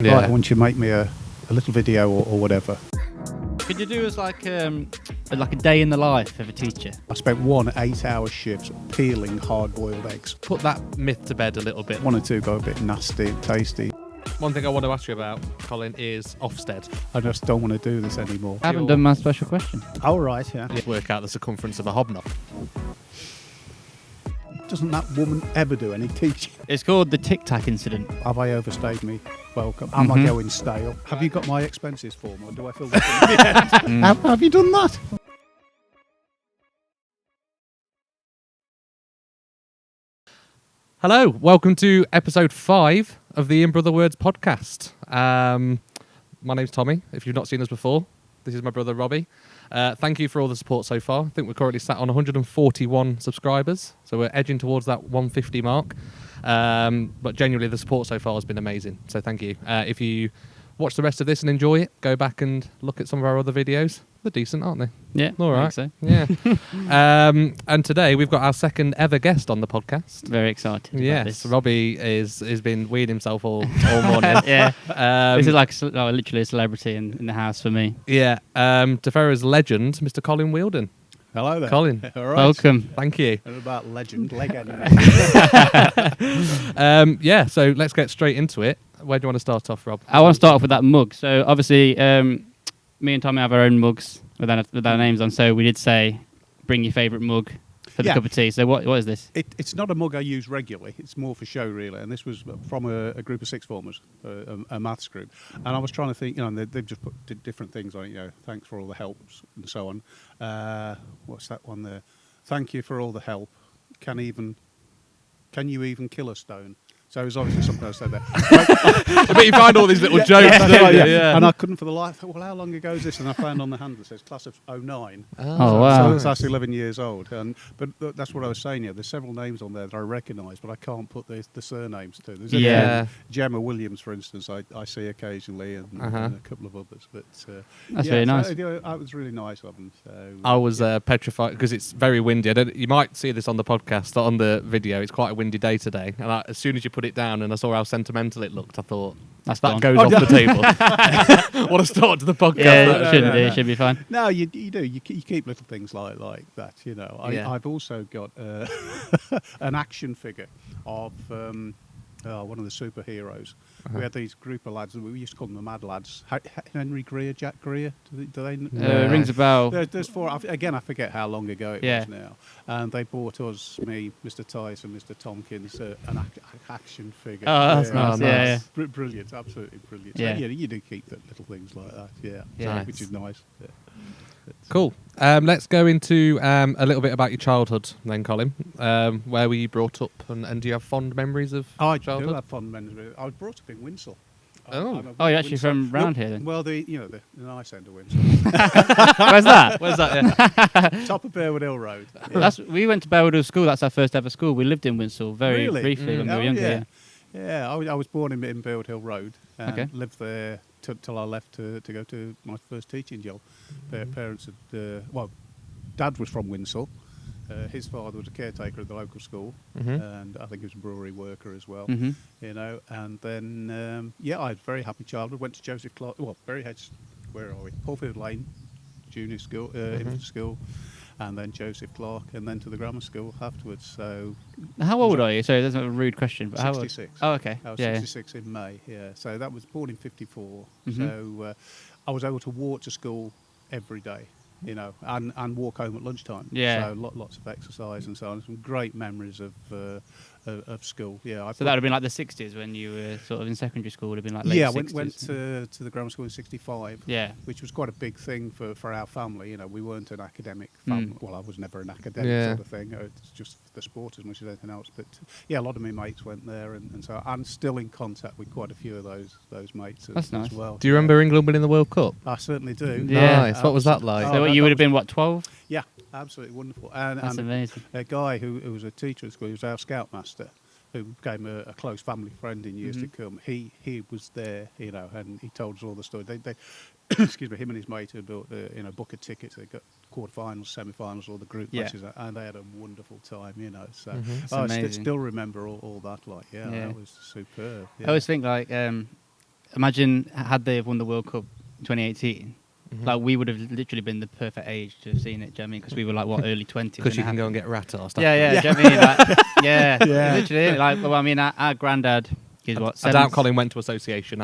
Yeah. Right, I want you to make me a little video or whatever. Could you do us like a day in the life of a teacher? I spent 1 8-hour shift peeling hard-boiled eggs. Put that myth to bed a little bit. 1 or 2 got a bit nasty and tasty. One thing I want to ask you about, Colin, is Ofsted. I just don't want to do this anymore. I haven't done my special question. Oh, right, yeah. Work out the circumference of a hobnob. Doesn't that woman ever do any teaching? It's called the Tic Tac incident. Have I overstayed me welcome? Am I going stale? Have you got my expenses form, or do I fill that in? Have you done that? Hello, welcome to episode 5 of the In Brother Words podcast. My name's Tommy. If you've not seen us before, this is my brother Robbie. Thank you for all the support so far. I think we're currently sat on 141 subscribers, so we're edging towards that 150 mark. But genuinely, the support so far has been amazing, so thank you. If you watch the rest of this and enjoy it, go back and look at some of our other videos. They're decent, aren't they? Yeah, all right. I think so. Yeah. And today we've got our second ever guest on the podcast. Very excited. About Yes, this. Robbie has been weeing himself all morning. Yeah. This is like literally a celebrity in the house for me. Yeah. To Ferrers legend, Mr. Colin Wheeldon. Hello there. Colin. All right. Welcome. Thank you. And about legend. Yeah, so let's get straight into it. Where do you want to start off, Rob? I want to start off with that mug. So obviously, me and Tommy have our own mugs with our names on. So we did say, bring your favourite mug for the cup of tea. So what is this? It's not a mug I use regularly. It's more for show, really. And this was from a group of sixth formers, a maths group. And I was trying to think, and they've just put different things on it. Thanks for all the helps and so on. What's that one there? Thank you for all the help. Can you even kill a stone? So it was obviously something I said there. I bet you find all these little jokes, don't you? Yeah. And I couldn't for the life. Well, how long ago is this? And I found on the hand that says class of 09. Oh, wow. So it's actually 11 years old. But that's what I was saying here. There's several names on there that I recognise, but I can't put the surnames to. There's Gemma Williams, for instance, I see occasionally, and a couple of others. But that's very nice. It was really nice of them. So, I was petrified because it's very windy. You might see this on the podcast, on the video. It's quite a windy day today. And as soon as you put it down and I saw how sentimental it looked, I thought, that goes off the table. What a start to the podcast. Yeah, it should be fine. No, you do. You keep little things like that, I've also got an action figure of one of the superheroes. We had these group of lads, we used to call them the Mad Lads. Henry Greer, Jack Greer, do they rings a bell. There's 4. Again, I forget how long ago it was now. And they bought us, me, Mr. Tice and Mr. Tompkins, an action figure. Oh, that's nice. Yeah. Brilliant, absolutely brilliant. Yeah. So, you do keep the little things like that, Yeah. which is nice. Yeah. Cool. Let's go into a little bit about your childhood then, Colin. Where were you brought up, and do you have fond memories of childhood? I do have fond memories. I was brought up in Winsell. Oh, you're actually from round here then? Well, the nice end of Winsell. Where's that? Yeah. Top of Bearwood Hill Road. Yeah. We went to Bearwood Hill School. That's our first ever school. We lived in Winsell very briefly when we were younger. Yeah. Yeah, I was born in Bearwood Hill Road and lived there till I left to go to my first teaching job. Parents had, Dad was from Winsell. His father was a caretaker at the local school, and I think he was a brewery worker as well. And then I had a very happy childhood. Went to Joseph Clark. Well, Berry Hedge. Where are we? Paulfield Lane, junior school, infant school, and then Joseph Clark, and then to the grammar school afterwards. So, how old are you? Sorry, that's a rude question. But 66. Oh, okay. I was 66 in May. Yeah. So that was born in '54. So I was able to walk to school every day. And walk home at lunchtime. Yeah. So lots of exercise and so on. Some great memories of school. Yeah. So that would have been like the 60s when you were sort of in secondary school. Would have been like late 60s. Went to the grammar school in '65. Yeah. Which was quite a big thing for our family. We weren't an academic family. Well, I was never an academic sort of thing. It's just the sport as much as anything else. But a lot of my mates went there, and so I'm still in contact with quite a few of those mates That's nice. as well. Do you remember England winning the World Cup? I certainly do. Yeah. Nice. What was that like? So you would have been, 12? Yeah, absolutely wonderful. That's amazing. A guy who was a teacher at school, he was our scoutmaster, who became a close family friend in years to come. He was there, and he told us all the story. They excuse me, him and his mate had built a book of tickets. They got quarterfinals, semi-finals, all the group matches, and they had a wonderful time, So I still remember all that. That was superb. Yeah. I always think imagine had they have won the World Cup in 2018. Like we would have literally been the perfect age to have seen it. Do you know what I mean? Because we were like what, early 20s. Because you can go and get rat arsed. Yeah. Do you know what I mean? Like, yeah, literally. Like, well, I mean, our granddad is what? I doubt Colin went to association.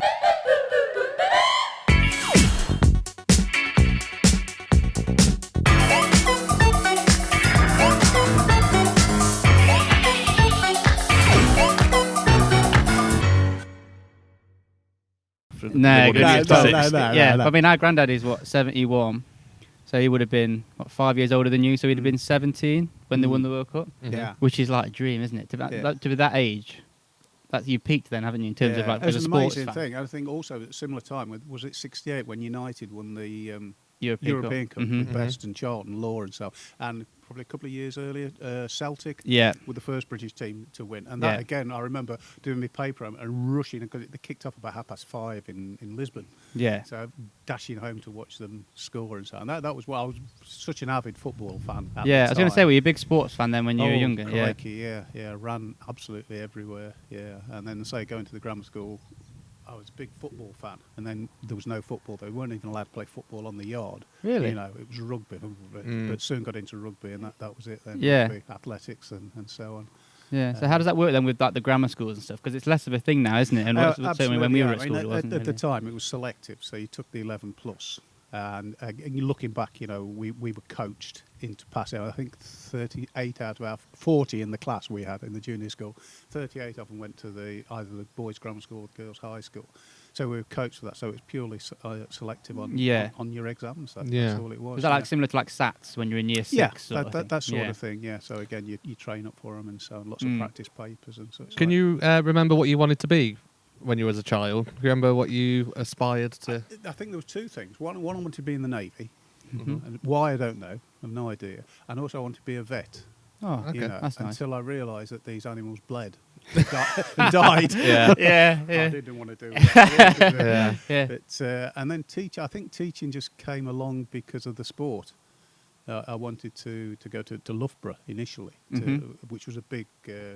No, no. I mean, our granddad is what, 71, so he would have been what, 5 years older than you. So he'd have been 17 when they won the World Cup. Yeah, which is like a dream, isn't it? To be that age, that you peaked then, haven't you? In terms of like, it was as a an sports amazing fan. thing. I think also at a similar time, was it 68 when United won the European Cup with Best and Charlton, Law and so, and probably a couple of years earlier, Celtic were the first British team to win. And that again, I remember doing my paper and rushing, because they kicked off about 5:30 in Lisbon. Yeah. So dashing home to watch them score and so. And that was I was such an avid football fan. At Yeah, the I was going time. to say, were you a big sports fan then when you were younger? Crikey, yeah, ran absolutely everywhere. Yeah, and then say going to the grammar school, I was a big football fan, and then there was no football. They weren't even allowed to play football on the yard. Really? You know, it was rugby, but soon got into rugby, and that was it then. Yeah. Rugby, athletics and so on. Yeah. So how does that work then with like the grammar schools and stuff? Because it's less of a thing now, isn't it? And certainly when we were at school, it wasn't at really. the time, it was selective, so you took the 11 plus. And looking back, you know, we were coached into passing. I think 38 out of our 40 in the class we had in the junior school, 38 of them went to either the boys' grammar school or the girls' high school. So we were coached for that. So it was purely selective on your exams. That's all it was. Was that like similar to like SATs when you're in year 6? Yeah, that sort of thing. Yeah. So again, you train up for them and so on. Lots of practice papers and such. Can you remember what you wanted to be when you were a child? Remember what you aspired to? I think there was two things. One, I wanted to be in the Navy. And why, I don't know. I've no idea. And also I wanted to be a vet. Oh, okay. That's nice. Until I realised that these animals bled and died. Yeah. I didn't want to do that. Yeah. But, and then I think teaching just came along because of the sport. I wanted to go to Loughborough initially, which was a big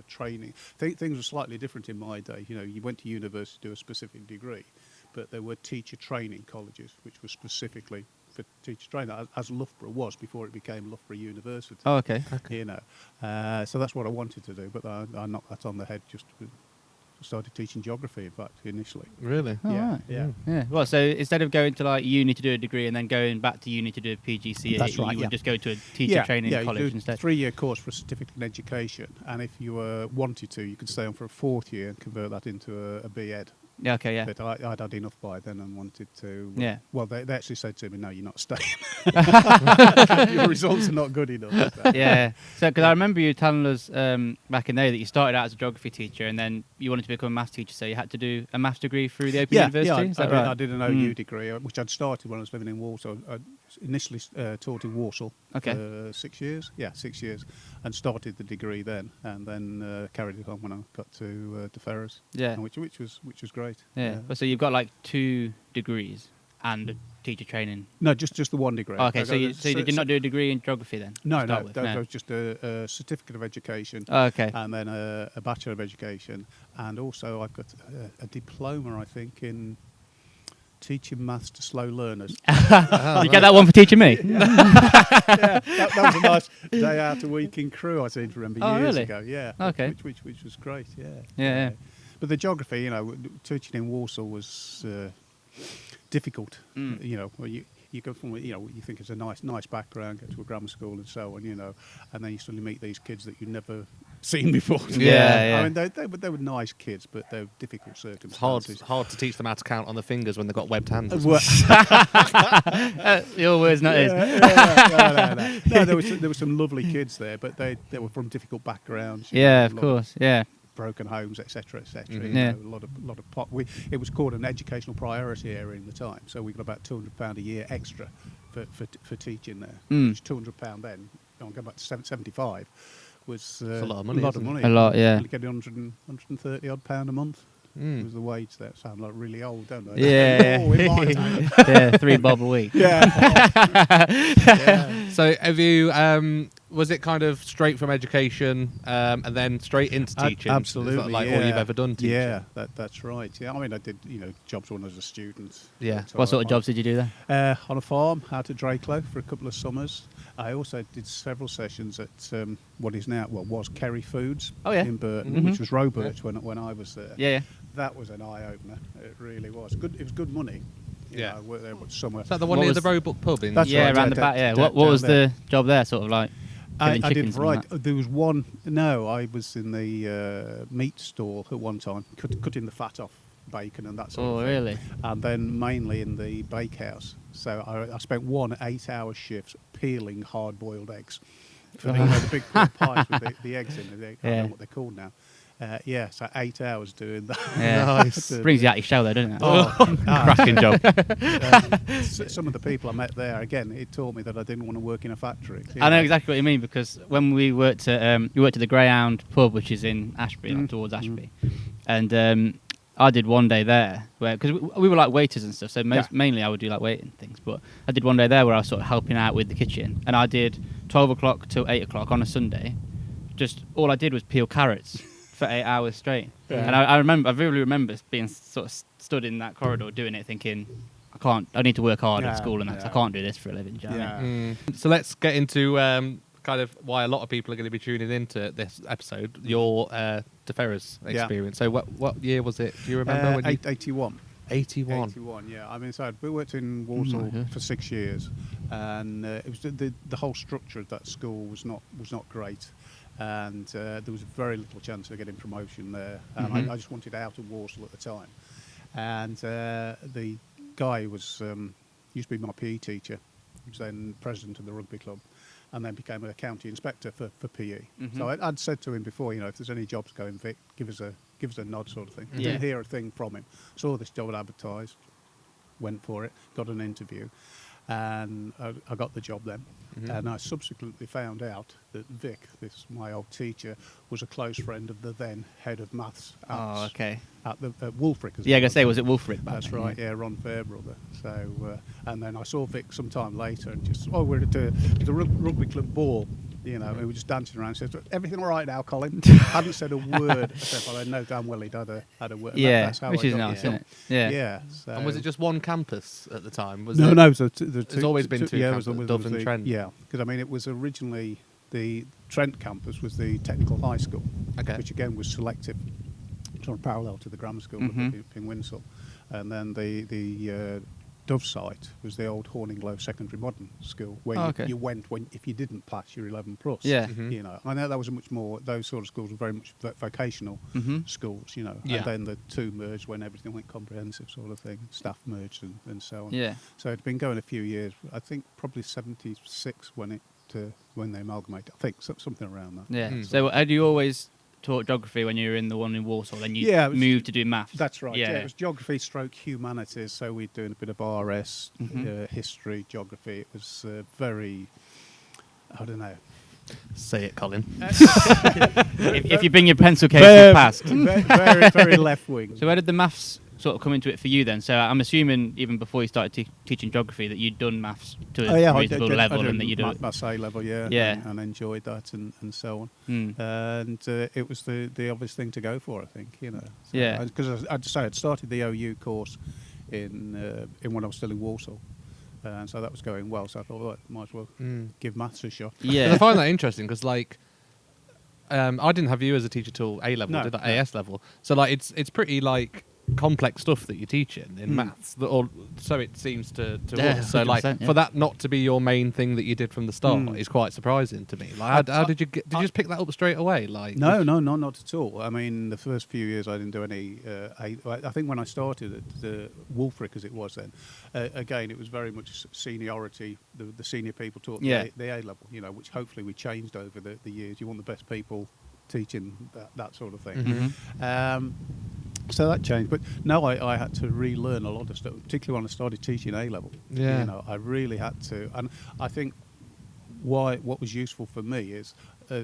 training. Things were slightly different in my day. You know, you went to university to do a specific degree, but there were teacher training colleges, which were specifically for teacher training, as Loughborough was before it became Loughborough University. Oh, okay. You know, so that's what I wanted to do, but I knocked that on the head. Just started teaching geography, in fact, initially. Really? Oh, Yeah. Well, so instead of going to like uni to do a degree and then going back to uni to do a PGCE, That's right, you would just go to a teacher training college you do instead. A 3-year course for a certificate in education, and if you wanted to, you could stay on for a 4th year and convert that into a BEd. Yeah, okay, yeah. But I'd had enough by then and wanted to. Well, they actually said to me, "No, you're not staying. Your results are not good enough." So. Yeah. So, because I remember you telling us back in there that you started out as a geography teacher and then you wanted to become a maths teacher, so you had to do a maths degree through the Open University. Is that right? I did an OU degree, which I'd started when I was living in Walsall. I initially taught in Walsall for 6 years. Yeah, 6 years, and started the degree then, and then carried it on when I got to Ferrers. Yeah. Which was great. Yeah. So you've got like 2 degrees and teacher training. No, just the one degree. Oh, okay, so you did not do a degree in geography then? No, that was just a certificate of education. Oh, okay. And then a Bachelor of Education, and also I've got a diploma, I think, in teaching maths to slow learners. You get that one for teaching me? That was a nice day out a week in Crewe, I seem to remember years ago. Yeah. Okay. Which was great. Yeah. But the geography, you know, teaching in Walsall was difficult. You know, you go from, you know, you think it's a nice background, go to a grammar school and so on, you know, and then you suddenly meet these kids that you've never seen before. Yeah. I mean, they were nice kids, but they were difficult circumstances. It's hard to teach them how to count on the fingers when they've got webbed hands. Your words, not his. No, there were some lovely kids there, but they were from difficult backgrounds. Yeah, of course. Yeah. Broken homes, etc., etc. Mm-hmm. You know, a lot of pot. It was called an educational priority area in the time, so we got about £200 a year extra for teaching there. Which £200 then, going back to 75, was a lot of money. A lot, yeah. Getting 130 odd £100 a month. Was the wage there. Sound like really old, don't they? Yeah. Yeah, $3 a week. Yeah. So have you was it kind of straight from education and then straight into teaching? Absolutely, Is that like yeah. all you've ever done teaching? Yeah, that's right. Yeah, I mean, I did jobs when I was a student. Yeah. What sort of jobs did you do there? On a farm out at Drakelow for a couple of summers. I also did several sessions at what is now, was Kerry Foods in Burton, which was Roberts when I was there. Yeah. That was an eye-opener. It really was. Good. It was good money. I worked there summer. Is that the one near the Roebuck pub in? That's right, around the back. Yeah. What was the job there? Sort of like killing I did chickens and right. that? There was one. No, I was in the meat stall at one time, cutting the fat off bacon and that sort of thing. Oh, really? And then mainly in the bakehouse. So I spent 1 8-hour shift peeling hard-boiled eggs for the big pies with the eggs in it. I don't know what they're called now. So 8 hours doing that. Yeah. Nice. Brings you out your shell though, doesn't it? Cracking job. Some of the people I met there, again, it taught me that I didn't want to work in a factory. I know exactly what you mean, because when we worked at the Greyhound pub, which is in Ashby, like towards Ashby, and I did one day there because we were like waiters and stuff. So mainly I would do like waiting things, but I did one day there where I was sort of helping out with the kitchen, and I did 12 o'clock till 8 o'clock on a Sunday. Just all I did was peel carrots for 8 hours straight. Yeah. And I really remember being sort of stood in that corridor doing it, thinking, I need to work hard at school and that. 'Cause I can't do this for a living. Do you know what I mean? So let's get into kind of why a lot of people are going to be tuning into this episode. Your De Ferrers experience. So what year was it? Do you remember? When 81. 81. 81, yeah. I mean, so we worked in Walsall for 6 years, and it was the whole structure of that school was not great, and there was very little chance of getting promotion there. And I just wanted out of Walsall at the time, and the guy was used to be my PE teacher. He was then president of the rugby club, and then became a county inspector for PE. So I'd said to him before, if there's any jobs going, Vic, give us a nod, sort of thing. I didn't hear a thing from him. Saw this job advertised, went for it, got an interview, and I got the job then. And I subsequently found out that Vic, my old teacher, was a close friend of the then head of maths at Wolfric. Yeah, I was going to say, was it Wolfric? That's right, Ron Fairbrother. So, and then I saw Vic some time later, and just, we're at the rugby club ball. We were just dancing around. Said, "Everything all right now, Colin?" Hadn't said a word. Except I know damn well he'd had a word. That's how which is nice, isn't it? Yeah. So. And was it just one campus at the time? No. There's always been two campuses, Dove and Trent. Yeah, because I mean, it was originally the Trent campus was the technical high school, which again was selective, sort of parallel to the grammar school in Winshill, and then the Dove site was the old Horninglow Secondary Modern School, where you went if you didn't pass your 11 plus. Yeah. I know that was much more. Those sort of schools were very much vocational schools. And then the two merged when everything went comprehensive, sort of thing. Staff merged and so on. Yeah. So it'd been going a few years. I think probably 76 when they amalgamated. I think something around that. Yeah. So had you always taught geography when you were in the one in Walsall, then you moved to do maths? That's right. Yeah, it was geography / humanities, so we're doing a bit of RS, history, geography. It was very, I don't know. Say it, Colin. if you bring your pencil case, you passed. Very, very left wing. So where did the maths sort of come into it for you then? So I'm assuming even before you started teaching geography that you'd done maths to a reasonable level, and that you'd done maths A level, and enjoyed that and so on. And it was the obvious thing to go for, I think. So, because I'd started the OU course in when I was still in Walsall. And so that was going well. So I thought, might as well give maths a shot. Yeah, I find that interesting because, I didn't have you as a teacher till A level, did that AS level. So, it's pretty complex stuff that you're teaching in maths, so it seems to us. So, for that not to be your main thing that you did from the start is quite surprising to me. How did you did you just pick that up straight away? No, not at all. I mean, the first few years I didn't do any. I think when I started at the Wolfric, as it was then, again it was very much seniority. The senior people taught the A level, which hopefully we changed over the years. You want the best people teaching that sort of thing. So that changed, but no, I had to relearn a lot of stuff, particularly when I started teaching A level. Yeah, I really had to, and I think what was useful for me is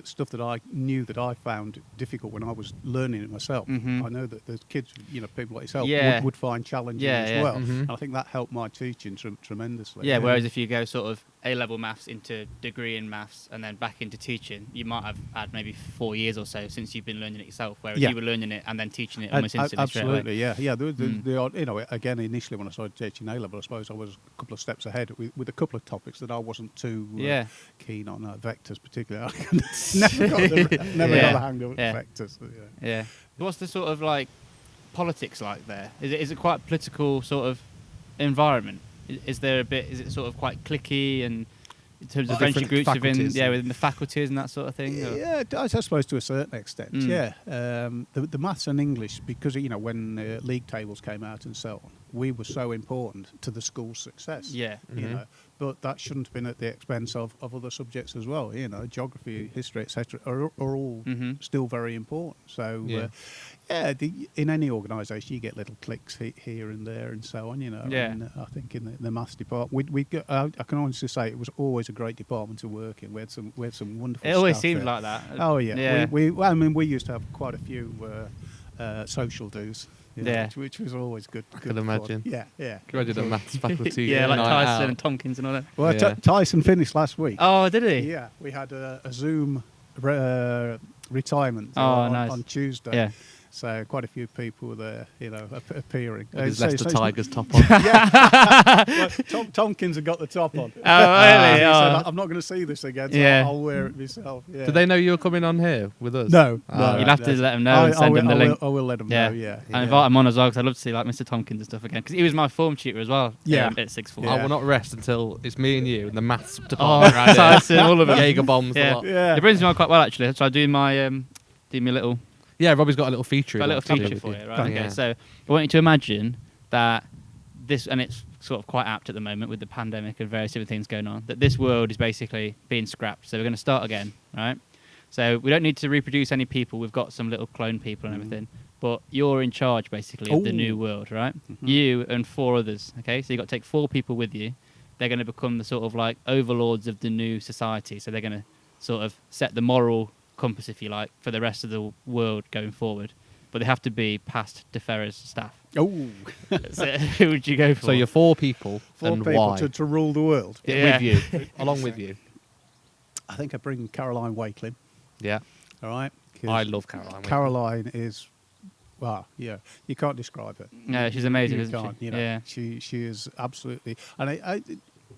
stuff that I knew that I found difficult when I was learning it myself. I know that the kids, people like yourself, would find challenging as well. And I think that helped my teaching tremendously. Yeah, whereas if you go sort of A-level maths into degree in maths and then back into teaching, you might have had maybe 4 years or so since you've been learning it yourself, whereas you were learning it and then teaching it almost instantly straight away. Absolutely, yeah. You know, again, initially when I started teaching A-level, I suppose I was a couple of steps ahead with a couple of topics that I wasn't too keen on, vectors particularly. never got the hang of vectors. Yeah. What's the sort of like politics like there? Is it quite political sort of environment? Is it sort of quite cliquey and in terms of friendship groups within the faculties and that sort of thing? Yeah, I suppose to a certain extent. Yeah, the maths and English, because you know when league tables came out and so on, we were so important to the school's success. Yeah, you know, but that shouldn't have been at the expense of other subjects as well. You know, geography, history, etc. are all still very important. So. In any organisation, you get little cliques here and there and so on, you know. Yeah. And I think in the maths department, I can honestly say it was always a great department to work in. We had some wonderful. It always staff seemed there. like that. Oh yeah. Yeah. We used to have quite a few social dues. You know, which was always good. I can imagine. Yeah. Can you imagine the maths faculty? like Tyson and Tompkins and all that. Well, Tyson finished last week. Oh, did he? Yeah, we had a Zoom retirement nice. on Tuesday. Yeah. So quite a few people were there, you know, appearing. With his Leicester Tigers top on. Well, Tompkins had got the top on. Oh, really? He said, I'm not going to see this again, so I'll wear it myself. Yeah. Did they know you were coming on here with us? No. You'll have to let them know and send them the link. I will let them know, yeah. And invite him on as well, because I'd love to see like Mr. Tompkins and stuff again. Because he was my form tutor as well at sixth form. I will not rest until it's me and you and the maths department. Oh, right, Tyson, all of them. Jaeger bombs. Yeah. It brings me on quite well, actually. So I do my little... Yeah, Robbie's got a little feature. Got a little feature for you, right? Okay, so I want you to imagine that this, and it's sort of quite apt at the moment with the pandemic and various different things going on, that this world is basically being scrapped. So we're going to start again, right? So we don't need to reproduce any people. We've got some little clone people and everything. But you're in charge, basically, of the new world, right? You and 4 others, okay? So you've got to take 4 people with you. They're going to become the sort of like overlords of the new society. So they're going to sort of set the moral compass, if you like, for the rest of the world going forward, but they have to be past de Ferrers staff. Oh, so who would you go for? So you're 4 people, 4 and people why? to rule the world. With you, along with you. I think I bring Caroline Wakelin. Yeah, all right. I love Caroline. Caroline is, you can't describe her. No, she's amazing, isn't she? You know, she is absolutely, and I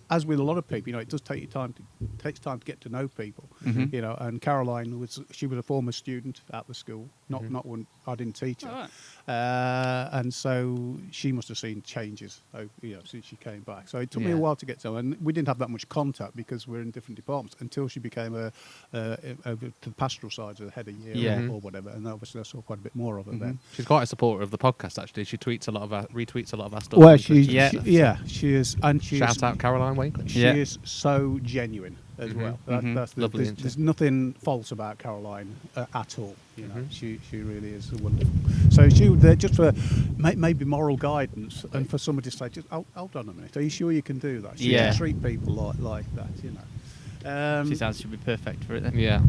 as with a lot of people, you know, it does take time to get to know people, you know. And Caroline was a former student at the school, not when I didn't teach her, and so she must have seen changes, you know, since she came back. So it took me a while to get to her, and we didn't have that much contact because we're in different departments until she became over to the pastoral side of the head of year or whatever. And obviously I saw quite a bit more of her then. She's quite a supporter of the podcast. Actually, she tweets a lot of retweets a lot of our stuff. Well, she is, and she's shout out Caroline Wakelin. She is so genuine as well. Lovely, there's nothing false about Caroline at all. You know, she really is wonderful. So she was there just for maybe moral guidance and for somebody to say, just hold on a minute, are you sure you can do that? She can treat people like that, you know. She sounds she'd be perfect for it then. Yeah.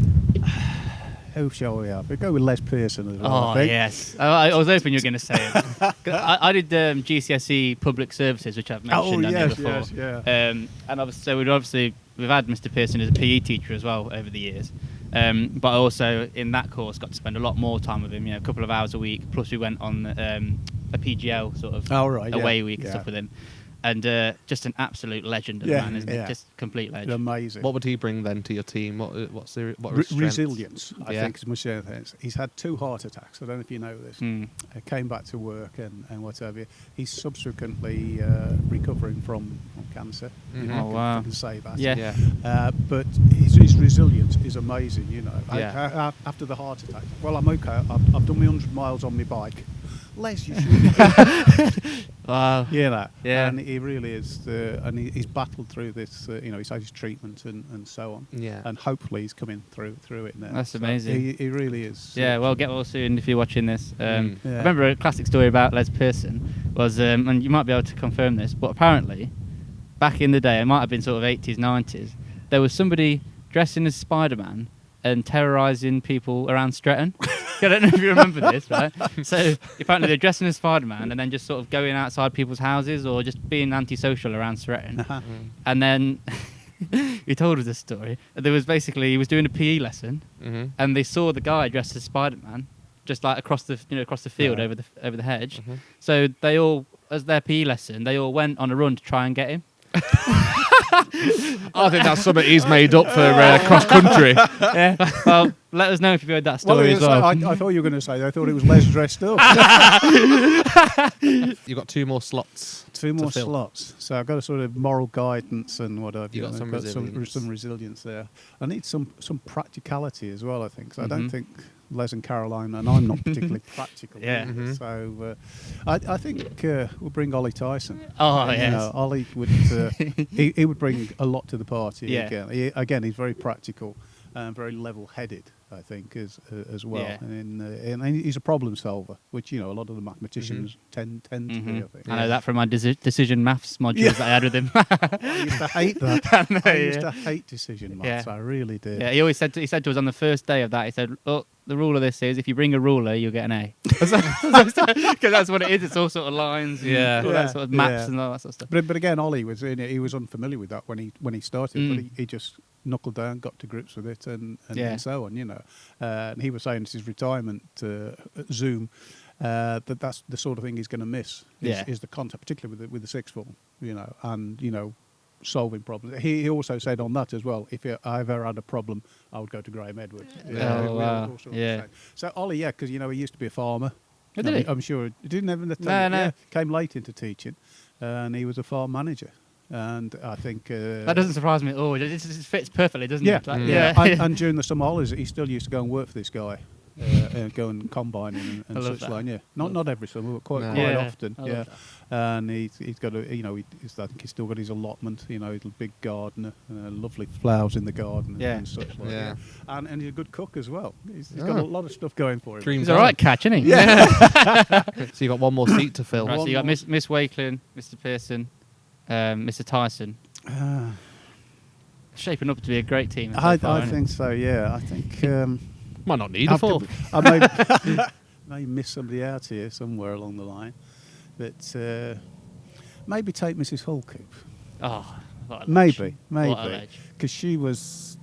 Who shall we have? We'll go with Les Pearson as well. Oh, yes. I was hoping you were going to say it. I did GCSE public services, which I've mentioned on here before. Yes, yeah. And obviously, we've had Mr. Pearson as a PE teacher as well over the years. But also in that course got to spend a lot more time with him, you know, a couple of hours a week. Plus we went on a PGL sort of away week and stuff with him. And just an absolute legend of man, isn't it? Just complete legend. Amazing. What would he bring then to your team? What are his resilience, I think, is much of things. He's had 2 heart attacks. I don't know if you know this. Came back to work and whatever. He's subsequently recovering from cancer. You know, Oh, wow. I can say that. Yeah. But his resilience is amazing. You know, after the heart attack. Well, I'm okay. I've done my 100 miles on my bike. Les, you should. Wow. Yeah, that. Yeah. And he really is, and he's battled through this. You know, he's had his treatment and so on. Yeah. And hopefully he's coming through it now. That's amazing. He really is. Yeah. Well, get well soon if you're watching this. I remember a classic story about Les Pearson was, and you might be able to confirm this, but apparently, back in the day, it might have been sort of 80s, 90s, there was somebody dressing as Spider-Man and terrorising people around Stretton. I don't know if you remember this, right? So apparently they're dressing as Spider-Man and then just sort of going outside people's houses or just being antisocial around Stretton. And then he told us this story. There was basically, he was doing a PE lesson, and they saw the guy dressed as Spider-Man, just like across the field over the hedge. So they all, as their PE lesson, they all went on a run to try and get him. I think that's something he's made up for cross country. Yeah. Well, let us know if you've heard that story as well. I thought you were going to say, I thought it was Les dressed up. You've got 2 more slots. 2 more slots. So I've got a sort of moral guidance and what have you. You've got some resilience. Some resilience there. I need some practicality as well, I think. So I don't think Les and Caroline, and I'm not particularly practical. Yeah. So I think we'll bring Ollie Tyson. Oh, yes. Ollie would he would bring a lot to the party. Yeah. Again, he's very practical and very level-headed, I think, as well. Yeah. And he's a problem solver, which a lot of the mathematicians tend to be. I think. I know that from my decision maths modules that I had with him. I used to hate that. I used to hate decision maths. I really did. Yeah, he always said to us on the first day of that, he said, "Look, the rule of this is if you bring a ruler, you'll get an A." Because that's what it is. It's all sort of lines, all that sort of maps and all that sort of stuff. But again, Ollie was unfamiliar with that when he started. But he just knuckled down, got to grips with it, and so on. And he was saying it's his retirement Zoom. That's the sort of thing he's going to miss. Is the contact, particularly with the sixth form. And solving problems. He also said on that as well, if I ever had a problem, I would go to Graham Edwards. Wow. So Ollie, because he used to be a farmer. Oh, did he? I'm sure he didn't ever. No. Came late into teaching, and he was a farm manager. And I think that doesn't surprise me at all. It fits perfectly, doesn't it? And during the summer holidays, he still used to go and work for this guy. Go and combining and such that. like. Not every summer, but quite often. And he's got I think he's still got his allotment. He's a big gardener, lovely flowers in the garden and such like. Yeah. And he's a good cook as well. He's got a lot of stuff going for him. He's all right catch, isn't he? Yeah. So you got 1 more seat to fill. Right, so you got Miss Wakelin, Mr. Pearson, Mr. Tyson. Shaping up to be a great team. I think so. Yeah, I think. Might not need a 4th. I may miss somebody out here somewhere along the line, but maybe take Mrs. Holcoop. Oh, maybe, because she was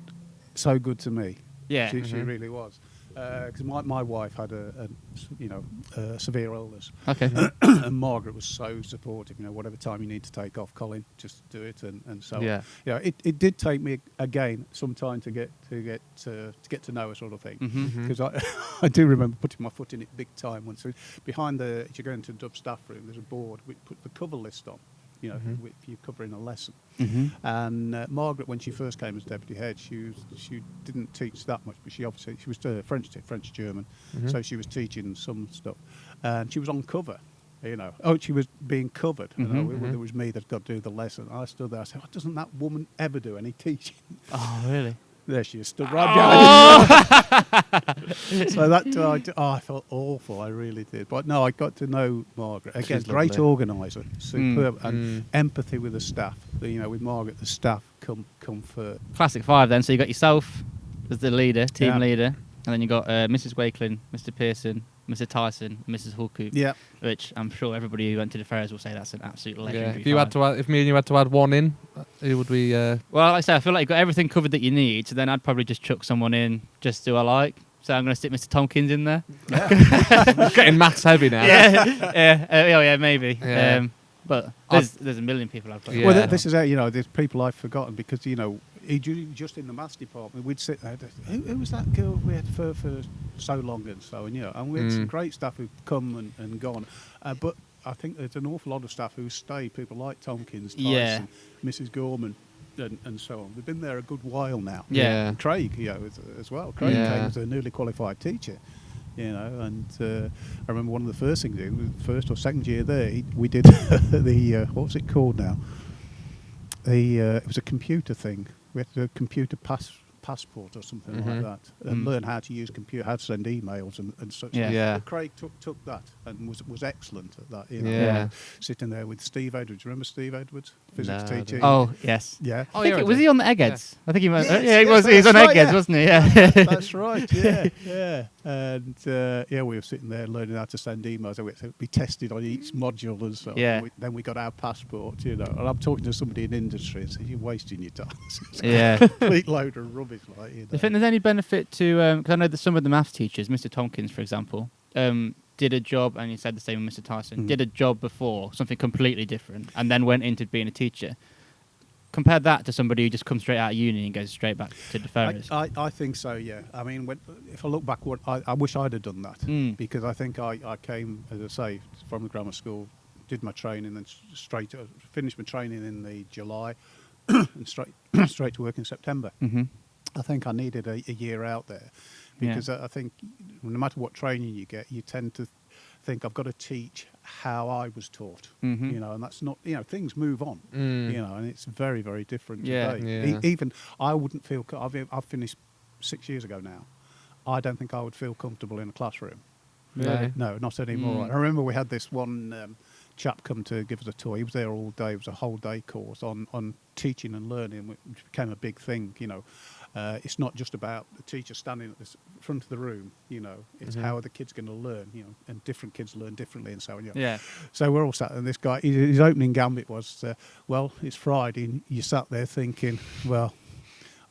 so good to me. Yeah, she really was. Because my wife had a severe illness. Okay. And Margaret was so supportive. Whatever time you need to take off, Colin, just do it, and so on. Yeah. It did take me again some time to get to know her, sort of thing. Because I do remember putting my foot in it big time once. Behind as you go into the Dub staff room, there's a board. We put the cover list on. If you're covering a lesson. And Margaret, when she first came as deputy head, she didn't teach that much, but she was French German, so she was teaching some stuff, and she was on cover. She was being covered. It was me that got to do the lesson. I stood there. I said, "Doesn't that woman ever do any teaching?" Oh, really? There she is, stood right behind me. So I felt awful. I really did. But no, I got to know Margaret. Again, great organiser, superb, and empathy with the staff. With Margaret, the staff come first. Classic 5 then. So you got yourself as the leader, team leader, and then you got Mrs. Wakelin, Mr. Pearson, Mr. Tyson, and Mrs. Holcoop. Yeah. Which I'm sure everybody who went to the Ferrers will say that's an absolute legendary. If me and you had to add 1 in, who would we? Well, like I say, I feel like you've got everything covered that you need. So then I'd probably just chuck someone in just who I like. So I'm going to stick Mr. Tompkins in there. Yeah. Getting maths heavy now. Maybe. Yeah. But there's a million people I've got. Yeah. Well, this is there's people I've forgotten because just in the maths department, we'd sit there. Who was that girl we had for so long and so on? And we had some great staff who've come and gone. But I think there's an awful lot of staff who stay. People like Tompkins, Tyson, Mrs. Gorman, and so on. They've been there a good while now. Yeah. Craig, as well. Craig came as a newly qualified teacher. And I remember one of the first things we did, first or second year there, we did what was it called now? It was a computer thing. We had to do a computer passport or something like that, and learn how to use computer, how to send emails and such. Yeah. But Craig took that and was excellent at that. You know, Yeah. sitting there with Steve Edwards. Remember Steve Edwards, physics No, I teacher? Oh, yes. Yeah. Oh, I think yeah, was he on the Eggheads? I think he was. Yes, Yeah, he yes, was. He was on that's right, Eggheads, yeah. wasn't he? Yeah. That's right. Yeah, yeah. And we were sitting there learning how to send emails. And we had to be tested on each module and so on. Yeah. Then we got our passport. You know, and I'm talking to somebody in industry and saying, "You're wasting your time." It's a Yeah. complete load of rubbish, like, you know. Do you think there's any benefit to? Because I know that some of the maths teachers, Mr. Tompkins, for example, did a job, and he said the same with Mr. Tyson. Did a job before, something completely different, and then went into being a teacher. Compare that to somebody who just comes straight out of uni and goes straight back to the Ferrers. I think so, yeah. I mean, if I look back, I wish I'd have done that because I think I came, as I say, from the grammar school, did my training, and finished my training in the July, and straight to work in September. I think I needed a year out there because I think no matter what training you get, you tend to think I've got to teach how I was taught, you know, and that's not, you know, things move on, you know, and it's very, very different today. Yeah. Even I wouldn't feel, I've finished 6 years ago now. I don't think I would feel comfortable in a classroom. Really? No, not anymore. I remember we had this one chap come to give us a tour. He was there all day. It was a whole day course on teaching and learning, which became a big thing, you know. It's not just about the teacher standing at the front of the room, you know. It's how are the kids going to learn, you know, and different kids learn differently and so on. Yeah. So we're all sat, and this guy, his opening gambit was, well, it's Friday, and you sat there thinking, well,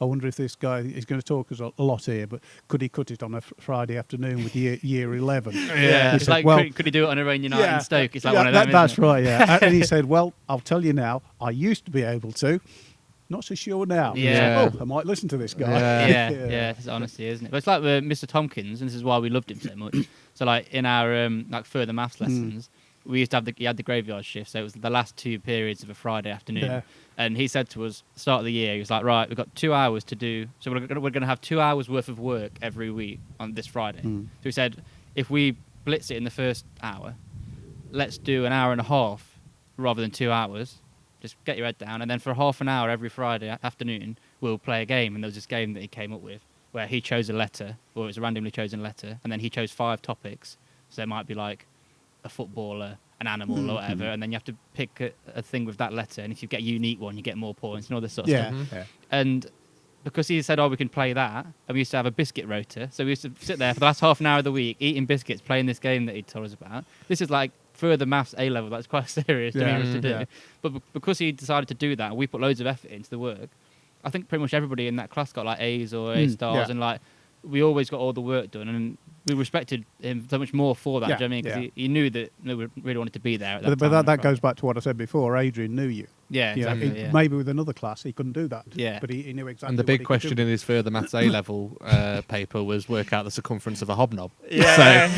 I wonder if this guy is going to talk us a lot here, but could he cut it on a Friday afternoon with year 11? Yeah. It's said, like, well, could he do it on a rainy night in Stoke? It's like one of them, that's isn't it? right, yeah. And he said, well, I'll tell you now, I used to be able to. Not so sure now. Yeah. Oh, I might listen to this guy. Yeah, it's honesty, isn't it? But it's like with Mr. Tompkins, and this is why we loved him so much. So, like in our like further maths lessons, we used to have he had the graveyard shift, so it was the last 2 periods of a Friday afternoon. Yeah. And he said to us, start of the year, he was like, right, we've got 2 hours to do, so we're going to have 2 hours worth of work every week on this Friday. So he said, if we blitz it in the first hour, let's do an hour and a half rather than 2 hours. Just get your head down, and then for half an hour every Friday afternoon, we'll play a game. And there was this game that he came up with where he chose a letter, or it was a randomly chosen letter, and then he chose 5 topics. So it might be like a footballer, an animal, or whatever, and then you have to pick a thing with that letter. And if you get a unique one, you get more points and all this sort of stuff. Yeah. And because he said, oh, we can play that, and we used to have a biscuit rota. So we used to sit there for the last half an hour of the week eating biscuits, playing this game that he told us about. This is like further maths A level. That's quite serious to be honest to do. Yeah. But because he decided to do that, and we put loads of effort into the work, I think pretty much everybody in that class got like A's or A stars, and like we always got all the work done, and we respected him so much more for that. Yeah, Do you know what I mean? Because he knew that we really wanted to be there at that But time. that goes back to what I said before. Adrian knew you. Yeah, You know, exactly. Maybe with another class he couldn't do that. Yeah. But he knew exactly. And the what big he could question do. in his further maths A level paper was work out the circumference of a hobnob. Yeah.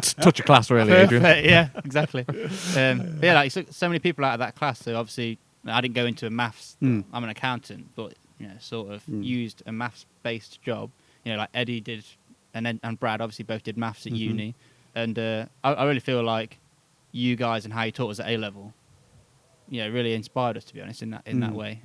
So touch a class really, Adrian. Perfect, yeah, exactly. But yeah, like so many people out of that class. So obviously, I didn't go into a maths. I'm an accountant, but you know, sort of used a maths-based job. You know, like Eddie did, and Brad obviously both did maths at uni, and I really feel like you guys and how you taught us at A level, you know, really inspired us, to be honest, in that way.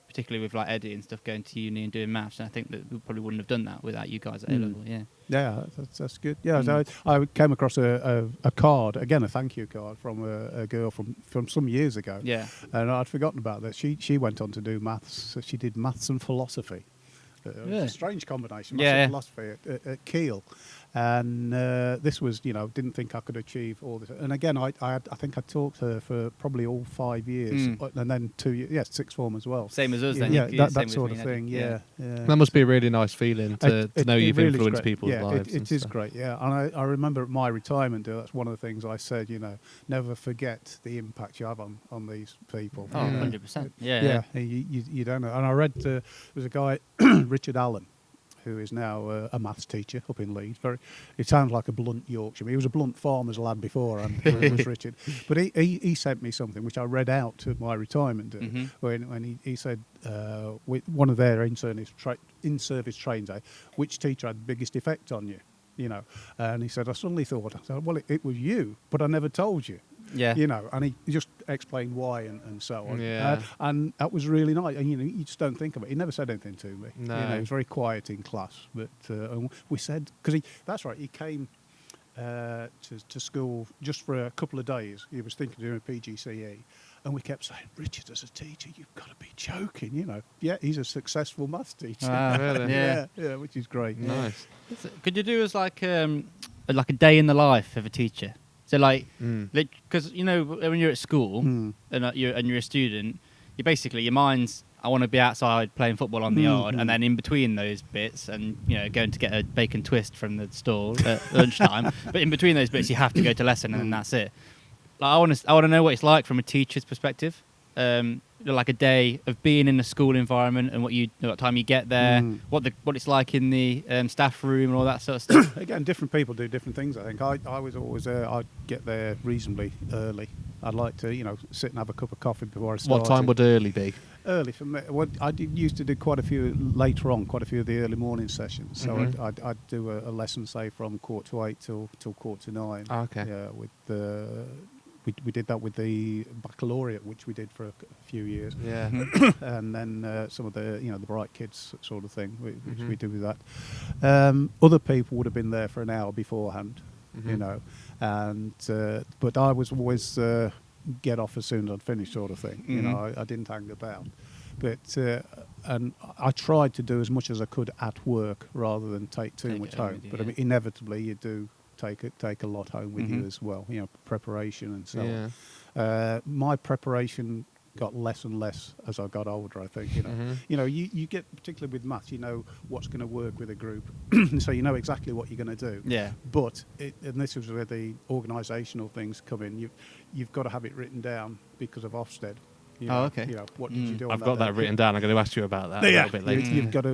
Particularly with like Eddie and stuff going to uni and doing maths, and I think that we probably wouldn't have done that without you guys at A level. Yeah. Yeah, that's good. Yeah, so I came across a card, again a thank you card from a girl from some years ago. Yeah. And I'd forgotten about that. She went on to do maths. So she did maths and philosophy. It was a strange combination. Maths and philosophy at Keele. And this was, you know, didn't think I could achieve all this. And again, I think I taught her for probably all 5 years, and then 2 years, sixth form as well. Same as us, then. Yeah, Same that with sort me, of then. thing. Yeah. That must be a really nice feeling to know you've really is influenced great. people's lives. It is great, yeah. And I remember at my retirement, that's one of the things I said, you know, never forget the impact you have on these people. Oh, you know. 100%. Yeah. You don't know. And I read, there was a guy, Richard Allen, who is now a maths teacher up in Leeds. It sounds like a blunt Yorkshireman. He was a blunt farmer's lad before, and was Richard. But he sent me something which I read out to my retirement do, when he said, with one of their in-service trains, which teacher had the biggest effect on you? You know, and he said, I suddenly thought, well, it was you, but I never told you. Yeah. You know, and he just explained why and so on. Yeah. And that was really nice. And, you know, you just don't think of it. He never said anything to me. No. You know, he was very quiet in class. But and we said, because that's right, he came to school just for a couple of days. He was thinking of doing a PGCE. And we kept saying, Richard, as a teacher, you've got to be joking, you know. Yeah, he's a successful maths teacher. Wow, really? Yeah, which is great. Nice. Could you do as like a day in the life of a teacher? So like, because you know when you're at school and you're a student, you basically your mind's I want to be outside playing football on the yard, and then in between those bits, and you know going to get a bacon twist from the store at lunchtime. But in between those bits, you have to go to lesson, and then that's it. Like, I want to know what it's like from a teacher's perspective. Like a day of being in a school environment and what time you get there, what it's like in the staff room and all that sort of stuff. Again, different people do different things. I think I was always I'd get there reasonably early. I'd like to, you know, sit and have a cup of coffee before I started. What time would early be? Early for me. Well, used to do quite a few of the early morning sessions. So I'd do a lesson, say, from 8:15 till 9:15. Oh, okay. Yeah, with we did that with the baccalaureate, which we did for a few years. Yeah. And then some of the, you know, the bright kids sort of thing, which we did with that. Other people would have been there for an hour beforehand, you know, and but I was always get off as soon as I'd finished, sort of thing. You know, I didn't hang about. But and I tried to do as much as I could at work rather than take too much home. But I mean, inevitably you do take a lot home with you as well, you know, preparation and so on. My preparation got less and less as I got older, I think. You know, you get, particularly with maths, you know what's going to work with a group, so you know exactly what you're going to do. Yeah. But and this is where the organisational things come in. You've got to have it written down because of Ofsted. You know, okay. You know, what did you do? I've got that written down. I'm going to ask you about that a little bit later.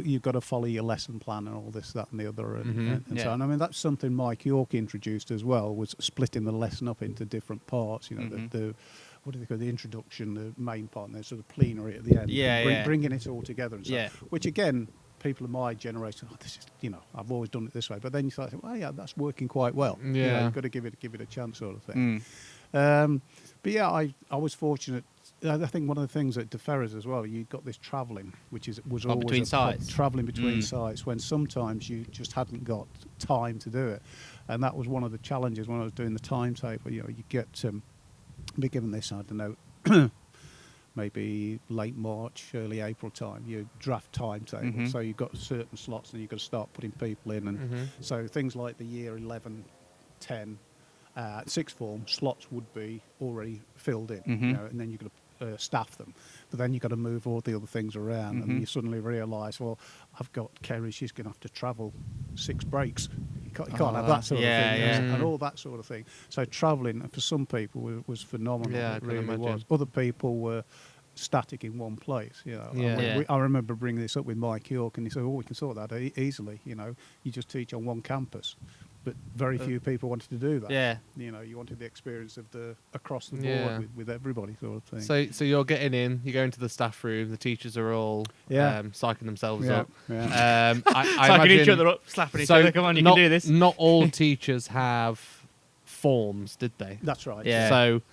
You've got to follow your lesson plan and all this, that, and the other, and so on. I mean, that's something Mike York introduced as well, was splitting the lesson up into different parts. You know, the what do they call the introduction, the main part, and the sort of plenary at the end. Bringing it all together and so. Which again, people of my generation, this is, you know, I've always done it this way. But then you start thinking, well, yeah, that's working quite well. Yeah. You know, you've got to give it a chance, sort of thing. But yeah, I was fortunate. I think one of the things at De Ferrers as well, you got this travelling, which was always between sites. Travelling between sites, when sometimes you just hadn't got time to do it, and that was one of the challenges when I was doing the timetable. You know, you get be given this, I don't know, maybe late March, early April time, you draft timetable. So you've got certain slots, and you've got to start putting people in, and so things like the year 11, 10. Sixth form slots would be already filled in, you know, and then you've got to staff them. But then you've got to move all the other things around, and you suddenly realise, well, I've got Kerry, she's going to have to travel 6 breaks. You can't have that sort of thing, and all that sort of thing. So travelling for some people was phenomenal. Yeah, it I really can imagine. was. Other people were static in one place, you know. I remember bringing this up with Mike York, and he said, we can sort that easily, you know. You just teach on one campus. But very few people wanted to do that. Yeah. You know, you wanted the experience of the across the board with everybody, sort of thing. So you're getting in, you go into the staff room, the teachers are all psyching themselves up. Yeah. I Psyching imagine, each other up, slapping each other. Come on, you can do this. Not all teachers have forms, did they? That's right. Yeah. So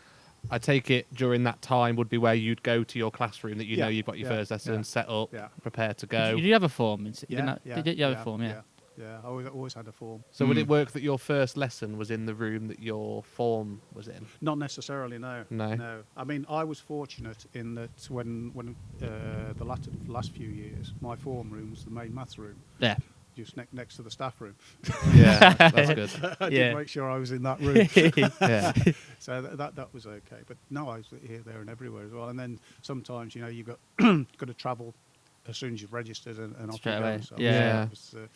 I take it during that time would be where you'd go to your classroom that you know you've got your first lesson set up, prepared to go. Did you have a form? Did you have a form? Yeah. Yeah, I always had a form. So would it work that your first lesson was in the room that your form was in? Not necessarily, no. No. I mean, I was fortunate in that when the last few years, my form room was the main maths room. Yeah. Just next to the staff room. Yeah, that's good. I did make sure I was in that room. Yeah. So that was okay. But no, I was here, there, and everywhere as well. And then sometimes, you know, you've got to travel as soon as you've registered and off you go. So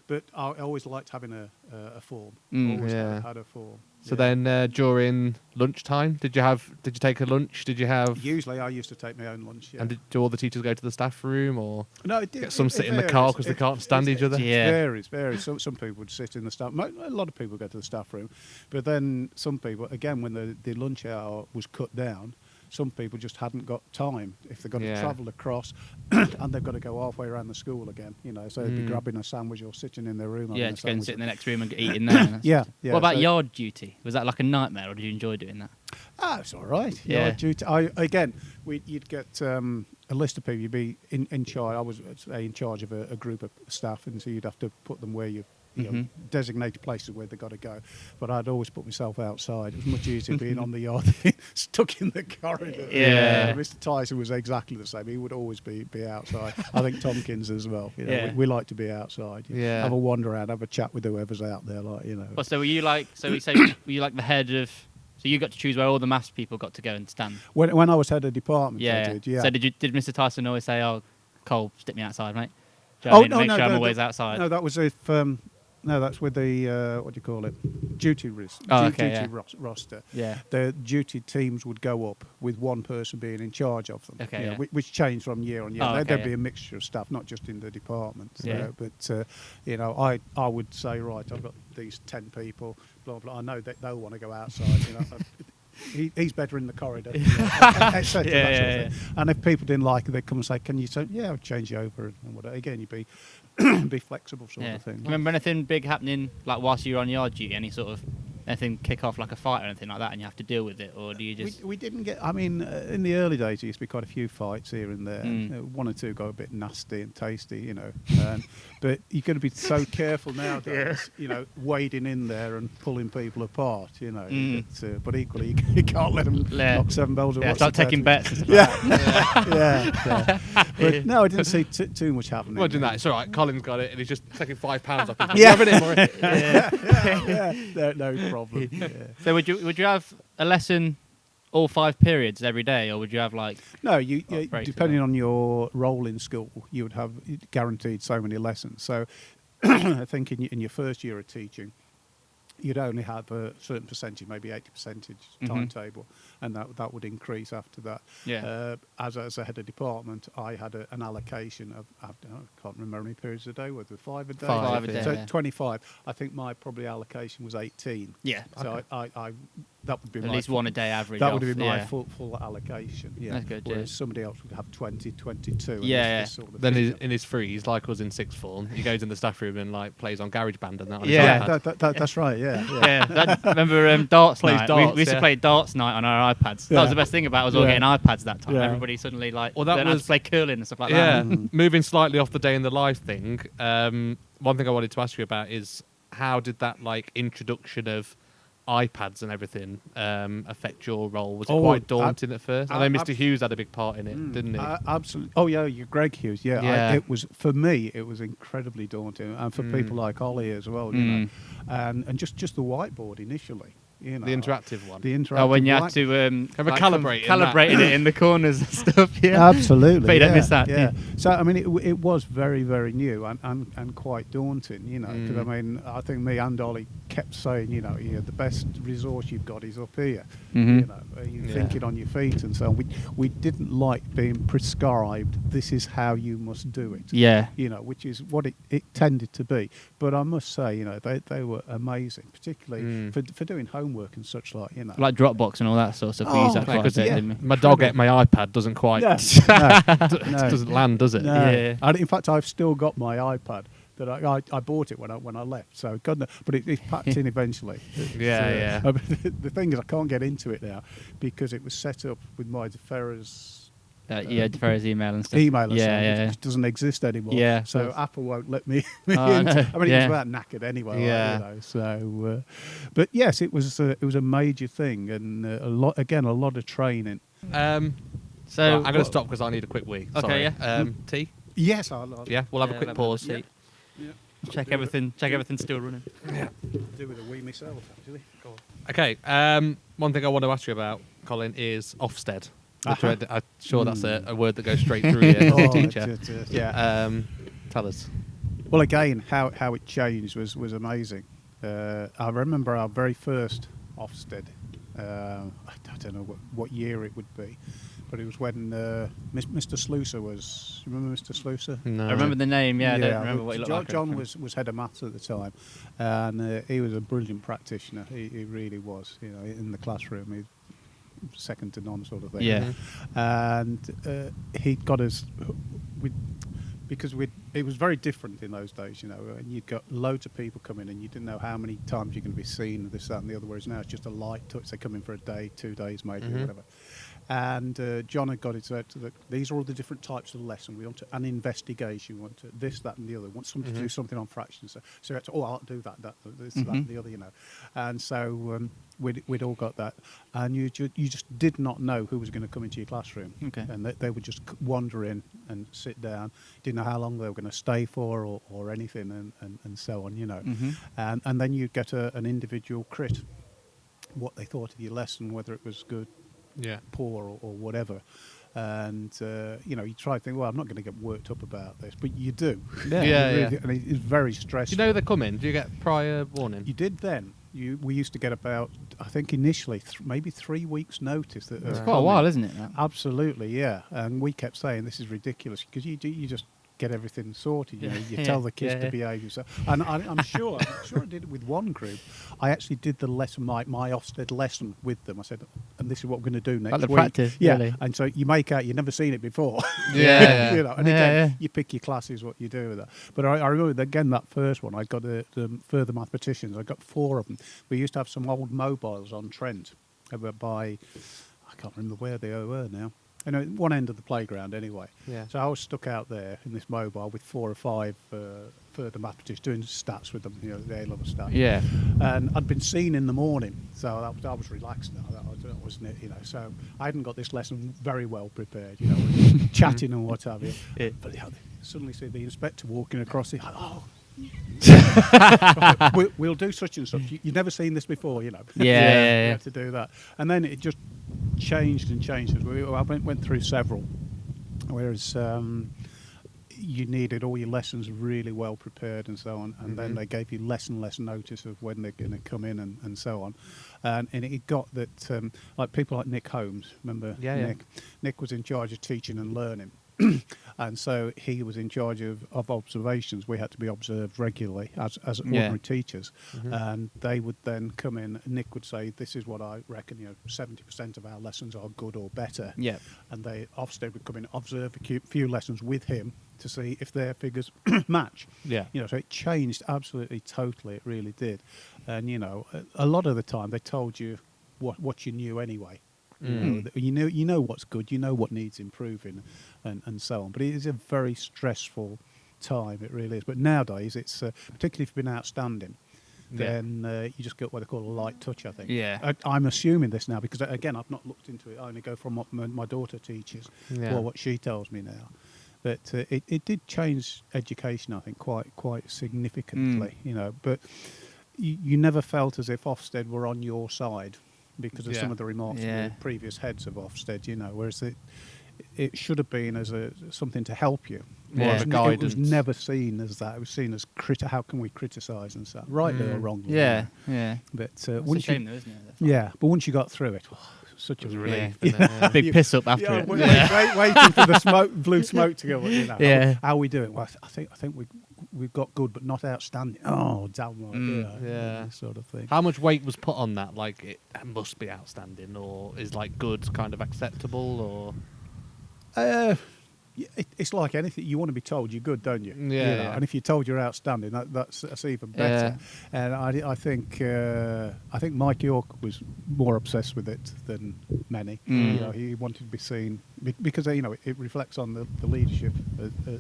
but I always liked having a form. Always had a form. So then during lunchtime, did you take a lunch? Did you have? Usually I used to take my own lunch. Yeah. And do all the teachers go to the staff room, or no? It did. Get some sit in the car because they can't stand each other. It varies. Some people would sit in the staff. A lot of people go to the staff room, but then some people, again, when the lunch hour was cut down, some people just hadn't got time if they've got to Yeah. travel across and they've got to go halfway around the school again, so they'd be grabbing a sandwich or sitting in their room having a to go and sandwich. sit in the next room and eat in there. Yeah. What about so- yard duty? Was that like a nightmare, or did you enjoy doing that? It's all right. Yeah. You'd get a list of people. You'd be in charge. I was in charge of a group of staff, and so you'd have to put them where you know, designated places where they got to go. But I'd always put myself outside. It was much easier being on the yard than stuck in the corridor. Yeah. Mr. Tyson was exactly the same. He would always be outside. I think Tompkins as well. We like to be outside. Yeah. Have a wander around, have a chat with whoever's out there. Well, so were you like? So we say were you like the head of? So you got to choose where all the maths people got to go and stand. When I was head of department, I did. Yeah. So did Mr. Tyson always say, "Oh, Cole, stick me outside, mate"? Do you know what I mean? no, Make no, sure I'm no, always outside. No, that was if. No, that's with the what do you call it? Duty risk. Oh, duty okay, roster. Yeah. The duty teams would go up with one person being in charge of them. Okay, yeah. Which changed from year on year. Oh, okay, There'd be yeah. a mixture of staff, not just in the department. Yeah. I would say, right, I've got these 10 people. Blah blah. I know that they'll want to go outside. He's better in the corridor. Et cetera, that sort of thing. And if people didn't like it, they'd come and say, "Can you say, yeah, I'll change you over?" And whatever. Again, you'd be be flexible, sort of thing. Remember anything big happening like whilst you were on yard duty? Any sort of anything kick off like a fight or anything like that, and you have to deal with it, or do you just? We didn't get. I mean, in the early days, there used to be quite a few fights here and there. One or two got a bit nasty and tasty, But you've got to be so careful nowadays, wading in there and pulling people apart, But equally, you can't let them knock 7 bells. Yeah, start taking bets. And stuff like yeah. But no, I didn't see too much happening. Imagine that. It's all right. Colin's got it, and he's just taking £5 off. Yeah. Yeah. No problem. Yeah. So would you have a lesson all 5 periods every day, or would you have like? No, you breaks depending on your role in school, you would have guaranteed so many lessons. So I think in your first year of teaching, you'd only have a certain percentage, maybe 80% timetable, and that would increase after that. Yeah. As a head of department, I had an allocation of, I can't remember how many periods a day, were there 5 a day? 5 a day. So Yeah. 25. I think my probably allocation was 18. Yeah. So okay. I that would be At my least one a day average. that would be my yeah. full allocation. Yeah. That's good, Whereas yeah. somebody else would have 20, 22. and Yeah, this sort of Then thing. in his free, he's like us in sixth form. He goes in the staff room and like plays on GarageBand and that. On Yeah. his iPad. That's right. Yeah. Yeah, remember darts Plays night? darts, we used to yeah. play darts night on our iPads. That Yeah. was the best thing about it, was all Yeah. getting iPads that time. Yeah. Everybody suddenly like Well, that learned how was- to play curling and stuff like Yeah, that. moving slightly off the day in the life thing. One thing I wanted to ask you about is how did that like introduction of iPads and everything affect your role? Was it quite daunting at first? I know Mr. Hughes had a big part in it, didn't he? Absolutely. Oh yeah, Greg Hughes. Yeah, Yeah. it was for me. It was incredibly daunting, and for people like Ollie as well. And just the whiteboard initially. The interactive one. The interactive. Oh, when you had white- to calibrate in that. calibrated it in the corners and stuff. Yeah, Absolutely. But you don't yeah, miss that, Yeah. yeah. So I mean, it was very, very new and quite daunting. Because I mean, I think me and Ollie kept saying, the best resource you've got is up here. Mhm. You're Yeah. thinking on your feet and so on. We didn't like being prescribed. This is how you must do it. Yeah. Which is what it tended to be. But I must say, they were amazing, particularly for doing homework and such like. Like Dropbox and all that sort of stuff. We used that Oh, quite a Because bit, yeah. didn't we? my dog ate my iPad doesn't quite No, doesn't land, does it? No. Yeah. And in fact, I've still got my iPad. That I bought it when I left, so God knows, but it's packed in eventually. Yeah. The thing is, I can't get into it now because it was set up with my Ferrers Ferrers email and stuff. email or Yeah, something, yeah. which doesn't exist anymore. Yeah, of so course. Apple won't let me. Oh, into, no. I mean, it Yeah. was about knackered anyway. Yeah. So, but yes, it was a major thing, and a lot of training. So I'm going to stop because I need a quick wee. Okay, Sorry. yeah. Tea? Yes, I'll Yeah, we'll have a Yeah, quick we'll pause. have a Yeah. check everything's still running. do with a wee myself actually. Go on. Okay. One thing I want to ask you about, Colin, is Ofsted. I'm sure that's a word that goes straight through you as a teacher. Yeah. Tell us. Well, again, how it changed was amazing. I remember our very first Ofsted. I don't know what year it would be, but it was when Mr. Sluicer was. Remember Mr. Sluicer? No. I remember the name. Yeah, I don't remember what he looked like. John was head of maths at the time, and he was a brilliant practitioner. He really was. In the classroom, second to none sort of thing. Yeah. And he got us because it was very different in those days, you know, and you'd got loads of people coming and you didn't know how many times you're going to be seen, this, that and the other, whereas now it's just a light touch. They come in for a day, 2 days maybe, or whatever. And John had got it so that these are all the different types of lesson. We want an investigation, we want this, that and the other. We want someone to do something on fractions. So it's, I'll do that, this, that and the other, you know. And so we'd all got that. And you just did not know who was going to come into your classroom. Okay. And they would just wander in and sit down. Didn't know how long they were going to stay for or anything and so on, you know. And then you'd get an individual crit, what they thought of your lesson, whether it was good, poor or whatever. And you know, you try to think, well, I'm not going to get worked up about this, but you do. Yeah. And it's very stressful. Do you know they're coming? Do you get prior warning? You did then. We used to get about, I think initially, maybe 3 weeks notice. It's quite a while, isn't it? That? Absolutely, yeah. And we kept saying this is ridiculous because you just get everything sorted. You know, you tell the kids to behave yourself. And I'm sure I did it with one group. I actually did the lesson, my Ofsted lesson with them. I said, and this is what we're going to do next like the week. practice, yeah. Really. And so you make out you've never seen it before. You know, and again, you pick your classes, what you do with that. But I remember again that first one. I got the further mathematicians. I got 4 of them. We used to have some old mobiles on Trent over by, I can't remember where they were now. You know, one end of the playground anyway. Yeah. So I was stuck out there in this mobile with 4 or 5 further mathematicians doing stats with them, you know, the A-level stats. Yeah. And I'd been seen in the morning, so I was relaxed now. That wasn't it, you know. So I hadn't got this lesson very well prepared, you know, chatting and what have you. Yeah. But you know, suddenly see the inspector walking across the, we'll do such and such. You've never seen this before, you know. Yeah. You have to do that. And then it just changed. I went through several, whereas you needed all your lessons really well prepared and so on, and then they gave you less and less notice of when they're going to come in and so on. And it got that, like people like Nick Holmes, remember Nick? Yeah. Nick was in charge of teaching and learning. And so he was in charge of observations. We had to be observed regularly as ordinary teachers. And they would then come in, and Nick would say, this is what I reckon, you know, 70% of our lessons are good or better. Yeah. And Ofsted would come in, observe a few lessons with him to see if their figures match. Yeah. You know, so it changed absolutely totally. It really did. And, you know, a lot of the time they told you what you knew anyway. You know what's good, you know what needs improving, and so on. But it is a very stressful time, it really is. But nowadays, it's particularly if you've been outstanding, then you just get what they call a light touch, I think. Yeah. I'm assuming this now because, again, I've not looked into it. I only go from what my daughter teaches or what she tells me now. But it did change education, I think, quite significantly, you know. But you never felt as if Ofsted were on your side because of some of the remarks of the previous heads of Ofsted, you know, whereas it should have been as something to help you. More of a guidance. It was never seen as that. It was seen as how can we criticise and so, rightly or wrongly. Yeah. But it's a shame, though, isn't it? Yeah, but once you got through it, such a relief. Big piss up after it. Waiting for the blue smoke to go. You know, yeah. How are we doing? Well, I think we've got good, but not outstanding. Oh, damn right. Sort of thing. How much weight was put on that? Like, it must be outstanding, or is like good kind of acceptable, or? It's like anything. You want to be told you're good, don't you? Yeah. You know? And if you're told you're outstanding, that's even better. And I think Mike York was more obsessed with it than many. You know, he wanted to be seen because you know it reflects on the leadership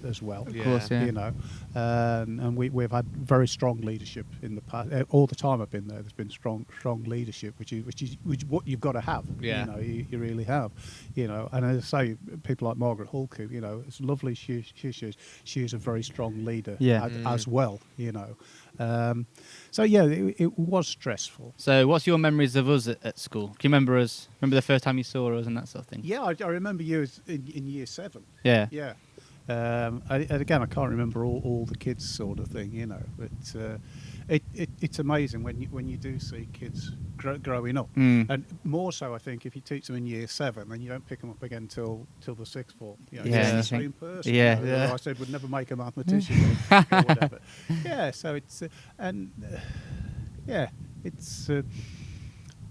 as well. Of course, yeah. You know, and we've had very strong leadership in the past. All the time I've been there, there's been strong leadership, which is what you've got to have. Yeah. You know, you really have. You know, and as I say, people like Margaret Hulk, you know, it's lovely. She is a very strong leader as well. You know, so yeah, it was stressful. So, what's your memories of us at school? Can you remember us? Remember the first time you saw us and that sort of thing? Yeah, I remember you in year 7. Yeah. Yeah. And again, I can't remember all the kids sort of thing, you know, but it's amazing when you do see kids growing up, and more so I think if you teach them in year 7, then you don't pick them up again till the 6th form. You know, it's the same person. Yeah, you know, I said would never make a mathematician or whatever. Yeah, so it's it's.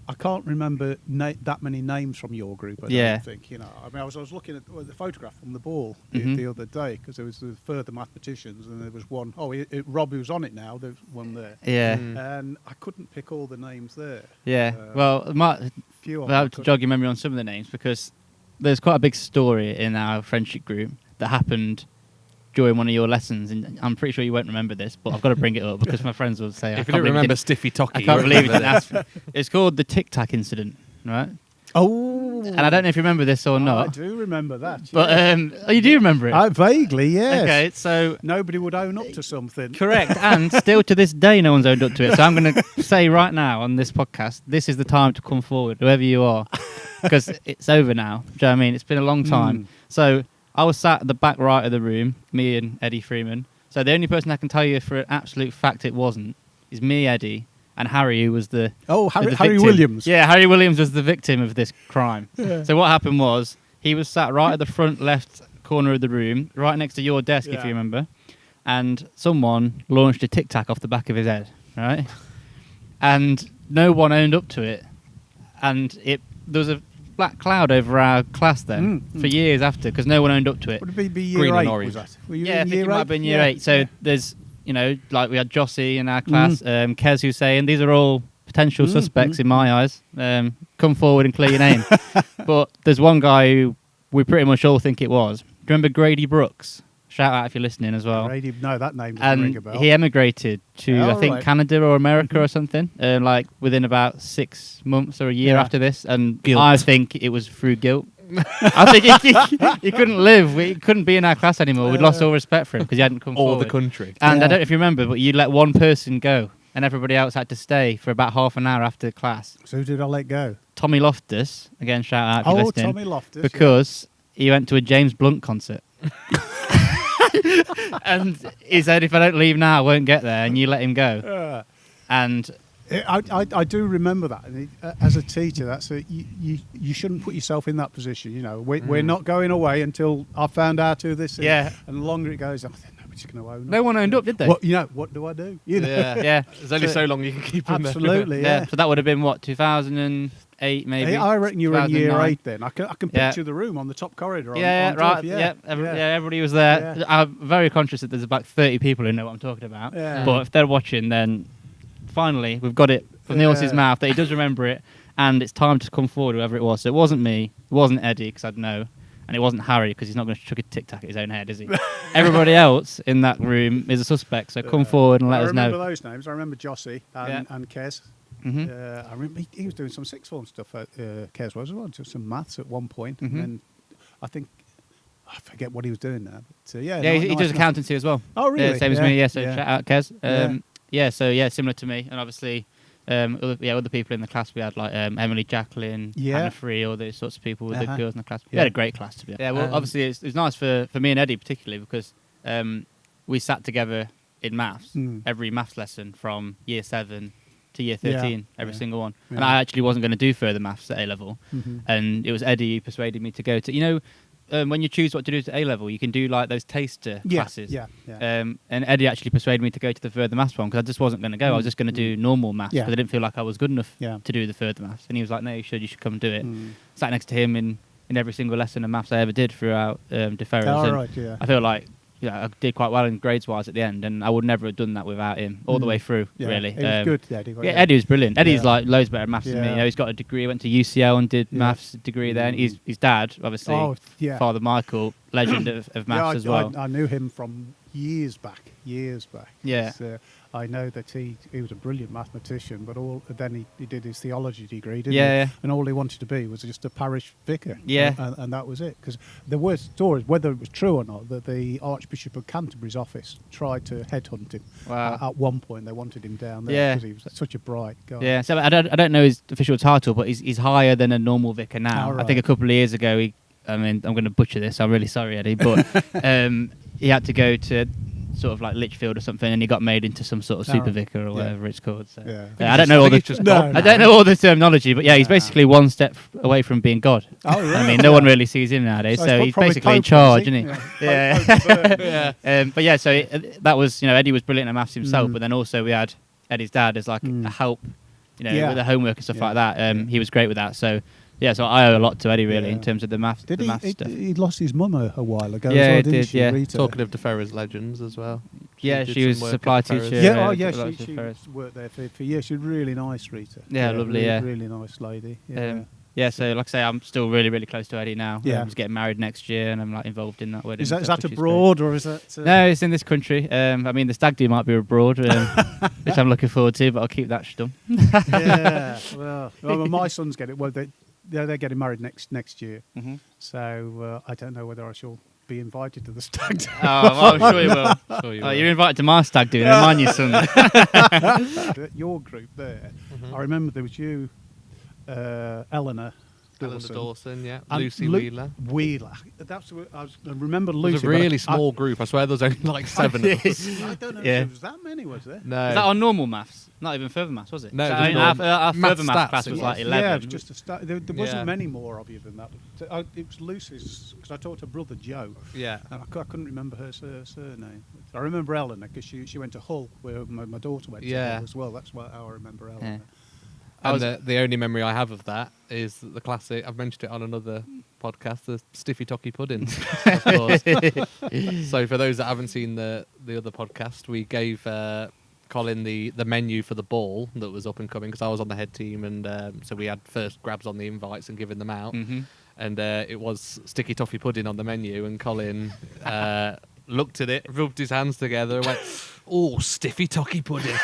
I can't remember that many names from your group. I don't think. I mean, I was looking at the photograph from the ball the other day because there was the further mathematicians, and there was one. Oh, Rob, who's on it now. There's one there. Yeah. And I couldn't pick all the names there. Yeah. Well, I have to jog your memory on some of the names because there's quite a big story in our friendship group that happened during one of your lessons, and I'm pretty sure you won't remember this, but I've got to bring it up because my friends will say, if you don't remember Stiffy Tocky, I can't believe you didn't ask me. It's called the Tic Tac incident, right? Oh, and I don't know if you remember this or not. I do remember that. But you do remember it? Vaguely, yes. Okay, so nobody would own up to something. Correct, and still to this day, no one's owned up to it. So I'm going to say right now on this podcast, this is the time to come forward, whoever you are, because it's over now. Do you know what I mean? It's been a long time. So I was sat at the back right of the room, me and Eddie Freeman. So the only person I can tell you for an absolute fact it wasn't is me, Eddie, and Harry, who was the Harry Williams. Yeah, Harry Williams was the victim of this crime. Yeah. So what happened was he was sat right at the front left corner of the room, right next to your desk, if you remember, and someone launched a Tic Tac off the back of his head, right? And no one owned up to it, and there was a black cloud over our class then for years after because no one owned up to it. Would it be year Green 8? and orange. Was that? I think it might have been year 8. So there's, like we had Jossie in our class, Kez Hussein. These are all potential suspects in my eyes. Come forward and clear your name. But there's one guy who we pretty much all think it was. Do you remember Grady Brooks? Shout out if you're listening as well. Grady, no, that name doesn't ring a bell. He emigrated to, I think, Canada or America or something, like within about 6 months or a year after this. And Guilt. I think it was through guilt. I think he couldn't live. He couldn't be in our class anymore. We'd lost all respect for him because he hadn't come forward. Or the country. And I don't know if you remember, but you let one person go and everybody else had to stay for about half an hour after class. So who did I let go? Tommy Loftus. Again, shout out if you're listening. Tommy Loftus. Because he went to a James Blunt concert. And he said, if I don't leave now, I won't get there, and you let him go. And I do remember that. As a teacher, you shouldn't put yourself in that position. We're not going away until I found out who this is. Yeah. And the longer it goes, nobody's going to own up. No one owned up, did they? What do I do? Yeah. There's only so long you can keep them there. Absolutely, yeah. So that would have been, 2008 maybe? I reckon you were in year 8 then. I can picture the room on the top corridor. Right. Top, Everybody was there. Yeah. I'm very conscious that there's about 30 people who know what I'm talking about. Yeah. But if they're watching, then finally we've got it from the horse's mouth that he does remember it, and it's time to come forward, whoever it was. So it wasn't me, it wasn't Eddie, because I'd know, and it wasn't Harry, because he's not going to chuck a Tic Tac at his own head, is he? Everybody else in that room is a suspect, so come forward and let us know. I remember those names. I remember Jossie and Kez. I remember he was doing some sixth form stuff at Kez was as well, just some maths at one point, and then I think I forget what he was doing now. But, he does accountancy as well. Oh, really? Yeah, same as me. Yeah, so shout out Kez. Similar to me, and obviously other people in the class. We had like Emily, Jacqueline, Hannah Free, all those sorts of people with the girls in the class. We had a great class to be honest. Yeah, well, obviously it was nice for me and Eddie particularly because we sat together in maths every maths lesson from year 7 to year 13, every single one. Yeah. And I actually wasn't going to do further maths at A level, and it was Eddie who persuaded me to go to. When you choose what to do to A level, you can do like those taster classes. And Eddie actually persuaded me to go to the further maths one because I just wasn't going to go. I was just going to do normal maths because I didn't feel like I was good enough to do the further maths. And he was like, "No, you should come and do it." Sat next to him in every single lesson of maths I ever did throughout De Ferrers. I feel like I did quite well in grades wise at the end, and I would never have done that without him all the way through. Really, he was good. Eddie, Eddie was brilliant. Eddie's like loads better at maths than me. He's got a degree. Went to UCL and did maths degree there. And his dad, obviously, Father Michael, legend of maths as well. I knew him from years back. Yeah. I know that he was a brilliant mathematician, but then he did his theology degree, didn't he? And all he wanted to be was just a parish vicar. And that was it. Because there were stories, whether it was true or not, that the Archbishop of Canterbury's office tried to headhunt him. Wow. At one point, they wanted him down there because he was such a bright guy. Yeah, so I don't know his official title, but he's higher than a normal vicar now. Right. I think a couple of years ago, I'm going to butcher this, I'm really sorry, Eddie, but he had to go to sort of like Lichfield or something, and he got made into some sort of super vicar or whatever it's called. So. I don't know all the I don't know all the terminology, but he's basically one step away from being God. Oh, really? I mean, no one really sees him nowadays, so he's basically in charge, isn't he? So that was Eddie was brilliant at maths himself, but then also we had Eddie's dad as like a help with the homework and stuff like that. He was great with that. So so I owe a lot to Eddie really in terms of the maths. Did maths he? stuff. He lost his mum a while ago. Yeah, as well, he didn't did, she, yeah. Rita? Talking of the Ferrers legends as well. Yeah, did she was some work supply at the Ferrers. teacher. She worked there for years. She was really nice, Rita. Yeah, lovely. Really, Yeah, really nice lady. So like I say, I'm still really, really close to Eddie now. Yeah. He's getting married next year, and I'm like involved in that wedding. Is that which abroad or is that? No, it's in this country. I mean, the stag do might be abroad, which I'm looking forward to, but I'll keep that stum. Yeah. Well, my son's getting. Well, they're getting married next year. Mm-hmm. So I don't know whether I shall be invited to the stag do. I'm sure you will. Sure you You're invited to my stag do, and mine your son. Your group there. I remember there was you, Eleanor Dawson, yeah. and Lucy Wheeler. That's what I remember. It Lucy. was a really small group. I swear there was only like 7 of us. I don't know if Yeah. there was that many, was there? No. Is that on normal maths? Not even further maths, was it? No, So, it I was mean, normal. our Maths further maths stats, class it was was. like 11. Yeah, it was just a start. There wasn't Yeah. many more of you than that. It was Lucy's, because I talked to her brother Joe, Yeah. and I couldn't remember her surname. I remember Eleanor because she went to Hull, where my daughter went to Yeah. Hull as well. That's how I remember Eleanor. Yeah. And the only memory I have of that is the classic. I've mentioned it on another podcast, the Stiffy Tocky Pudding. Of course. So for those that haven't seen the other podcast, we gave Colin the menu for the ball that was up and coming because I was on the head team, and so we had first grabs on the invites and giving them out. Mm-hmm. And it was sticky toffee pudding on the menu, and Colin looked at it, rubbed his hands together, and went, "Oh, stiffy tocky pudding."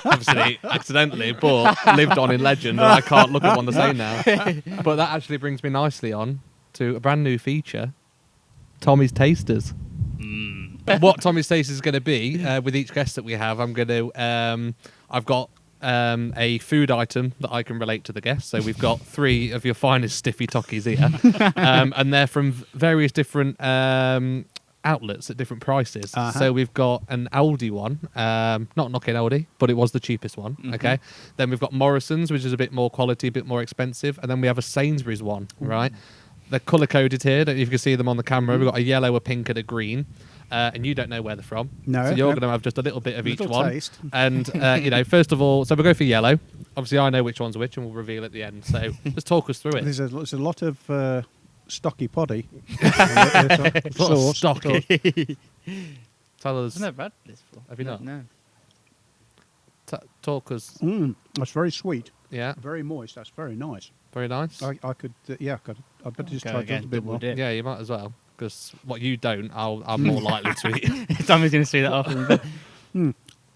Obviously, accidentally, but lived on in legend, and I can't look at one the same now. But that actually brings me nicely on to a brand new feature, Tommy's Tasters. What Tommy's Tasters is going to be, with each guest that we have, I'm going to, I've got a food item that I can relate to the guest. So we've got 3 of your finest stiffy tockies here, and they're from various different outlets at different prices. So we've got an Aldi one, not knocking Aldi, but it was the cheapest one. Okay. Then we've got Morrison's, which is a bit more quality, a bit more expensive, and then we have a Sainsbury's one. Right. They're colour coded here. Don't know if you can see them on the camera. We've got a yellow, a pink, and a green. And you don't know where they're from. No. So you're going to have just a little bit of each one. Taste. And, first of all, so we'll go for yellow. Obviously, I know which one's which, and we'll reveal at the end. So just talk us through it. There's a lot of stocky poddy. Sauce. Stocky. Tell us. I've never had this before. Have you not? No. Talk us. That's very sweet. Yeah. Very moist. That's very nice. Very nice. I could, I'd better just Go try again, a bit double more. dip. Yeah, you might as well. Because what you don't, I'm more likely to eat. Tommy's going to see that off.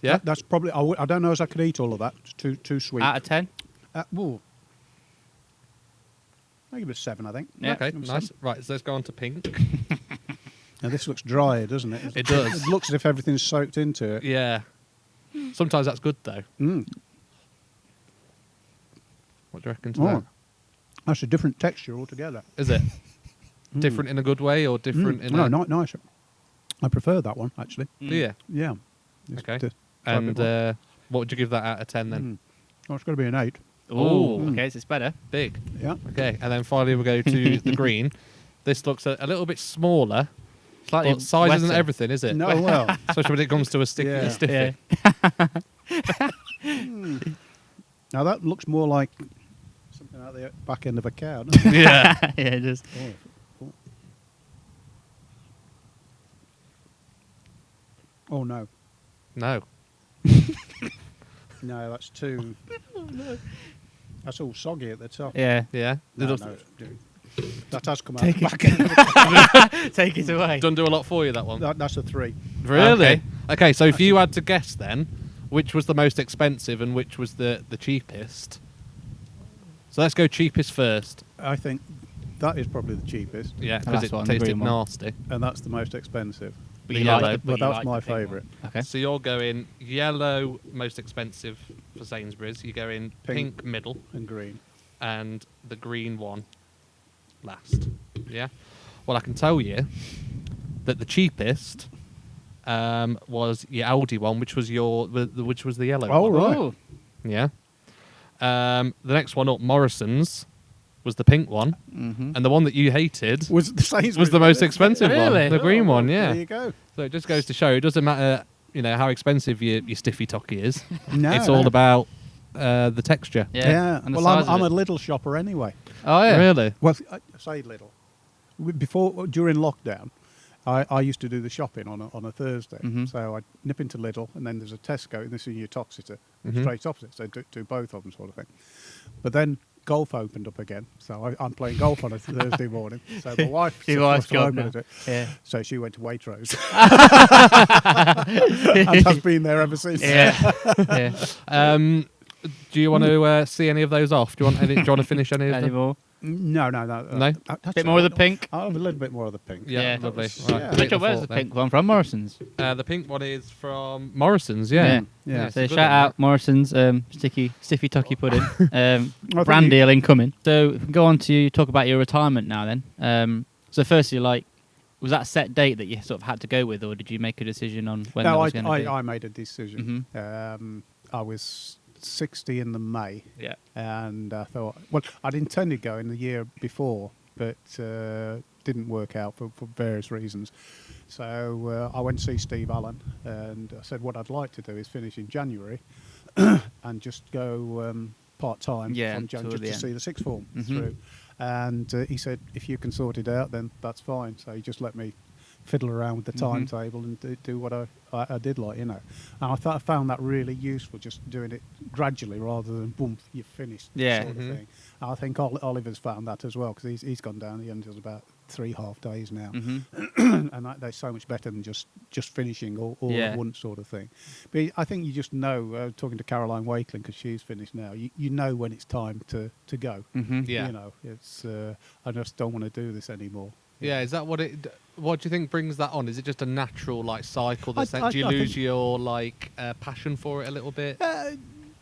Yeah. That's probably. I don't know as I could eat all of that. It's too sweet. Out of 10? Ooh. I'll give it a 7, I think. Yeah. Okay, Give it a nice. 7. Right, so let's go on to pink. Now this looks dry, doesn't it? It does. It looks as if everything's soaked into it. Yeah. Sometimes that's good, though. What do you reckon to that? That's a different texture altogether. Is it? Different in a good way or different in a... not nice. I prefer that one actually. Do you? Yeah. Just Okay. to try a bit more. And what would you give that out of 10 then? Oh, it's got to be an 8. Oh, okay, so it's better. Big. Yeah. Okay, and then finally we'll go to the green. This looks a little bit smaller. Slightly But size isn't wetter. everything, is it? No, well. Especially when it comes to a stiffy. Yeah. Now that looks more like something out the back end of a cow, doesn't it? Yeah. Yeah, it is. Oh no. No. No, that's too. That's all soggy at the top. Yeah. Yeah. No, It no, that has come out Take the it. back end of the cow. Take it away. Doesn't do a lot for you, that one. That's a 3. Really? Okay, so if you had to guess then, which was the most expensive and which was the cheapest? So let's go cheapest first. I think that is probably the cheapest, Yeah, That's because it what I'm tasted agreeing with. nasty. and that's the most expensive. But you Yellow. like But you that's like my the pink favourite. one. Okay. So you're going yellow, most expensive for Sainsbury's. You're going pink middle, And green. and the green one last. Yeah. Well, I can tell you that the cheapest was your Aldi one, which was the yellow Oh, one. right. Oh, Yeah. The next one up, Morrison's, was the pink one, and the one that you hated Was the Sainsbury's was the most expensive Really? one, the green one. There Yeah. you go. So it just goes to show it doesn't matter, how expensive your stiffy tocky is. No, It's all no. about the texture. Yeah. And the Well, size of I'm a it. Lidl shopper anyway. Oh yeah. Really? Well, I say Lidl. During lockdown, I used to do the shopping on a Thursday. Mhm. So I'd nip into Lidl, and then there's a Tesco, and this is your Toxeter, Mhm. straight opposite. So do both of them sort of thing. But then golf opened up again, so I'm playing golf on a Thursday morning. So my wife Your said, wife's "What am I job gonna now." do?" Yeah. So she went to Waitrose, and has been there ever since. Yeah. Yeah. Do you want to see any of those off? Do you want to finish any of Any them? more? No. No? Actually, Bit more of the pink. I'll have a little bit more of the pink. Yeah, lovely. was- Right, yeah. delete Rachel, where's the fourth pink one from? Morrison's. then. The pink one is from Morrison's, yeah. Yeah. Yeah, So it's a shout good one, out Morrison's stiffy tocky pudding. think Brand you- deal incoming. So we can go on to talk about your retirement now then. So firstly, was that a set date that you sort of had to go with, or did you make a decision on when that No, was going to be? I made a decision. I was 60 in the May, Yeah. and I thought, well, I'd intended going the year before, but didn't work out for various reasons. So I went to see Steve Allen, and I said what I'd like to do is finish in January and just go part-time Yeah, from January till the just to end. see the sixth form Mhm. through. And he said, if you can sort it out, then that's fine. So he just let me fiddle around with the Mhm. timetable and do what I did like, And I found that really useful, just doing it gradually rather than boom, you're finished Yeah. sort of Mhm. thing. I think Oliver's found that as well, because he's gone down. He only does about 3 half days now. Mhm. And they're so much better than just finishing all Yeah. at once sort of thing. But I think you just know, talking to Caroline Wakeling, because she's finished now, you know when it's time to go. Mhm. Yeah. It's I just don't want to do this anymore. Yeah, is that what it? What do you think brings that on? Is it just a natural cycle? I Do you think- lose your passion for it a little bit?